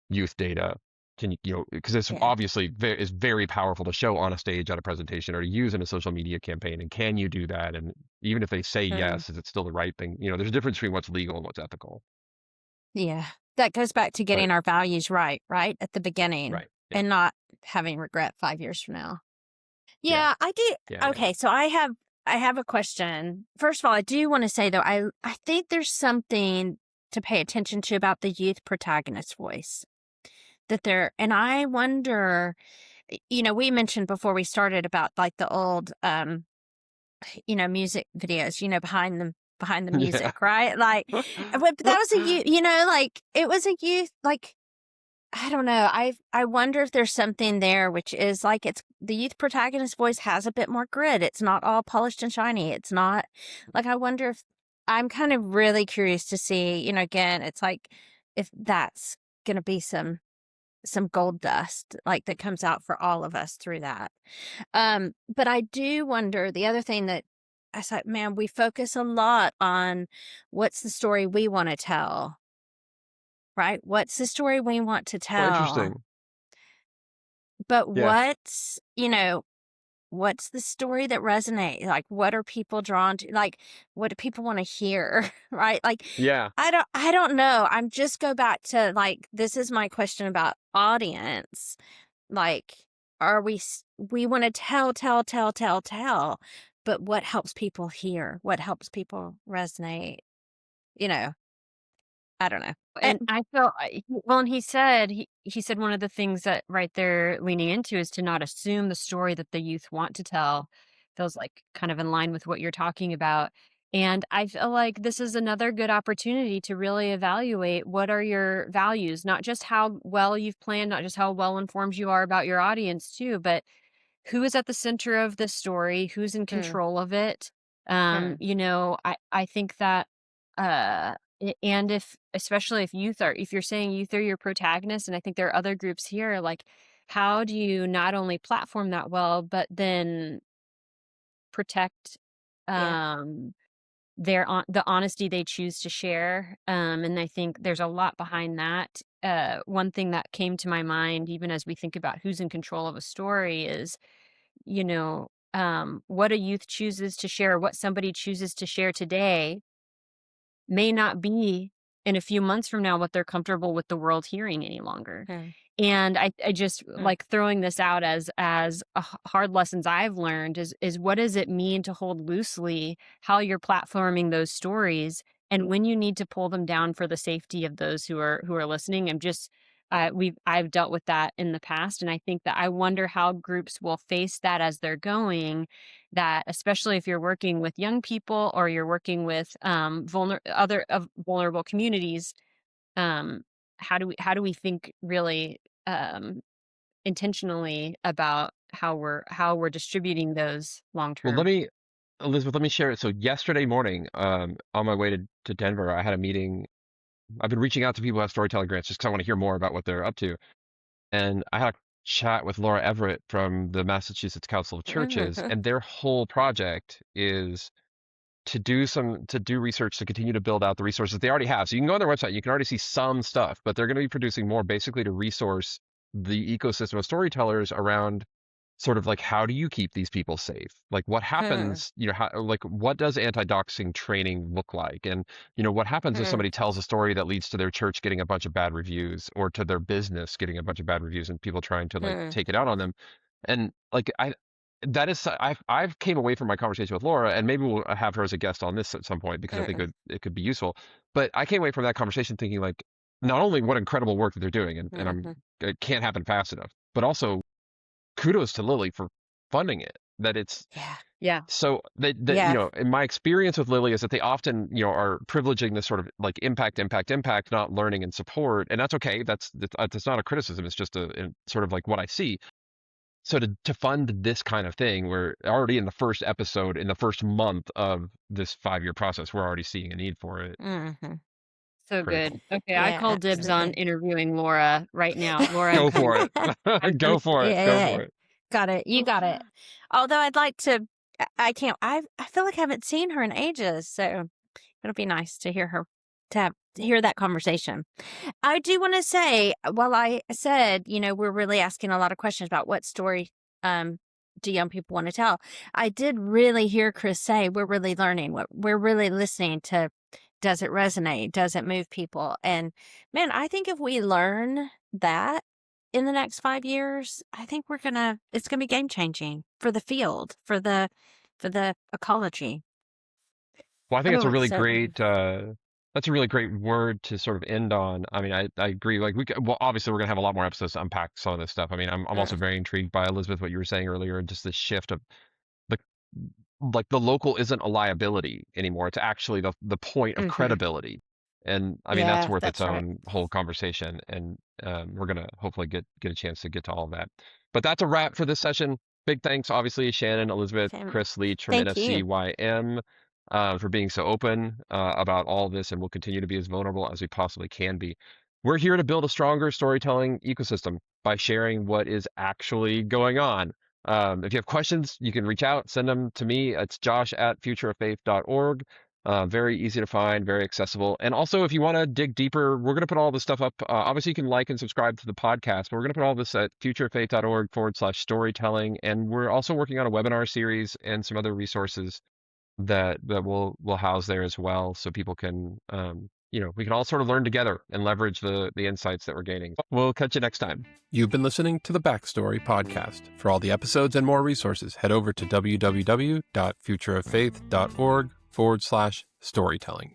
youth data. Can you, because it's Yeah. obviously is very powerful to show on a stage at a presentation or to use in a social media campaign. And can you do that? And even if they say yes, is it still the right thing? There's a difference between what's legal and what's ethical. Yeah. That goes back to getting But our values right at the beginning, right, yeah, and not having regret 5 years from now. yeah, Yeah, I do. yeah, Okay, so I have a question. First of all, I do want to say though, I think there's something to pay attention to about the youth protagonist voice and I wonder, we mentioned before we started about like the old music videos, behind the yeah. music, right? Like, but that was a youth, like it was a youth, like, I don't know. I wonder if there's something there, which is like it's the youth protagonist voice has a bit more grit. It's not all polished and shiny. It's not like, I wonder if I'm kind of really curious to see, again, it's like if that's going to be some gold dust like that comes out for all of us through that. But I do wonder, the other thing that I said, man, we focus a lot on what's the story we want to tell, right? What's the story we want to Well, tell? interesting. But Yeah, what's the story that resonates? Like, what are people drawn to? Like, what do people want to hear? Right? Like, yeah. I don't know. I'm just go back to like, this is my question about audience. Like, are we want to tell, but what helps people hear? What helps people resonate? I don't know. And I felt well, and he said one of the things that right there leaning into is to not assume the story that the youth want to tell. Feels like kind of in line with what you're talking about. And I feel like this is another good opportunity to really evaluate what are your values, not just how well you've planned, not just how well informed you are about your audience too, but who is at the center of this story, who's in Mm, control of it. mm, I think that and especially if you're saying youth are your protagonists, and I think there are other groups here, like how do you not only platform that well, but then protect yeah. um the honesty they choose to share. And I think there's a lot behind that. One thing that came to my mind, even as we think about who's in control of a story, is what a youth chooses to share, what somebody chooses to share today may not be in a few months from now what they're comfortable with the world hearing any longer. Mm, And I just mm, like throwing this out as hard lessons I've learned is what does it mean to hold loosely how you're platforming those stories, and when you need to pull them down for the safety of those who are listening. I've dealt with that in the past, and I think that I wonder how groups will face that as they're going. That especially if you're working with young people or you're working with vulnerable communities, um, how do we think really intentionally about how we're distributing those long Well, term? Elizabeth, let me share it. So yesterday morning, on my way to Denver, I had a meeting. I've been reaching out to people who have storytelling grants just because I want to hear more about what they're up to. And I had a chat with Laura Everett from the Massachusetts Council of Churches, mhm, and their whole project is to do research to continue to build out the resources they already have. So you can go on their website, you can already see some stuff, but they're going to be producing more basically to resource the ecosystem of storytellers around sort of like, how do you keep these people safe? Like what mm, happens, like what does anti-doxing training look like? And, what happens if mm, somebody tells a story that leads to their church getting a bunch of bad reviews or to their business getting a bunch of bad reviews and people trying to like mm, take it out on them? And like, I've came away from my conversation with Laura, and maybe we'll have her as a guest on this at some point because I think mm, it could be useful. But I came away from that conversation thinking like, not only what incredible work that they're doing, and mhm. it can't happen fast enough, but also kudos to Lily for funding it. that it's Yeah. so that you Yeah. know, in my experience with Lily is that they often, you know, are privileging this sort of like impact, not learning and support, and that's okay. That's not a criticism. It's just a sort of like what I see. So to fund this kind of thing, we're already in the first episode, in the first month of this 5-year process, we're already seeing a need for it. Mm-hmm. So Critical. good. Okay, I Yeah, call dibs on absolutely. interviewing Laura right now. Laura, Go for it. Go for it. Go Yeah. for it. Got it. You got it. Although I'd like to, I can't, I feel like I haven't seen her in ages. So it'll be nice to hear her, to hear that conversation. I do want to say, while I said, you know, we're really asking a lot of questions about what story do young people want to tell, I did really hear Chris say, we're really learning, what we're really listening to. Does it resonate? Does it move people? And man, I think if we learn that in the next 5 years, I think it's gonna be game changing for the field, for the ecology. Well, I think it's a Oh, really so great that's a really great word to sort of end on. I mean, I agree. Like well, obviously we're gonna have a lot more episodes to unpack some of this stuff. I mean, I'm also very intrigued by Elizabeth, what you were saying earlier, and just this shift of the like the local isn't a liability anymore. It's actually the point of credibility. And I mean, that's yeah, worth its that's right. own whole conversation. And we're gonna hopefully get a chance to get to all of that. But that's a wrap for this session. Big thanks, obviously, Shannon, Elizabeth, Same. Chris Leach from Thank you. NFCYM for being so open about all of this, and we'll continue to be as vulnerable as we possibly can be. We're here to build a stronger storytelling ecosystem by sharing what is actually going on. If you have questions, you can reach out, send them to me. It's josh@futureoffaith.org. Very easy to find, very accessible. And also, if you want to dig deeper, we're going to put all this stuff up. Obviously, you can like and subscribe to the podcast, but we're going to put all this at futureoffaith.org/storytelling. And we're also working on a webinar series and some other resources that we'll house there as well, so people can, you know, we can all sort of learn together and leverage the insights that we're gaining. We'll catch you next time. You've been listening to the Backstory podcast. For all the episodes and more resources, head over to www.futureoffaith.org/storytelling.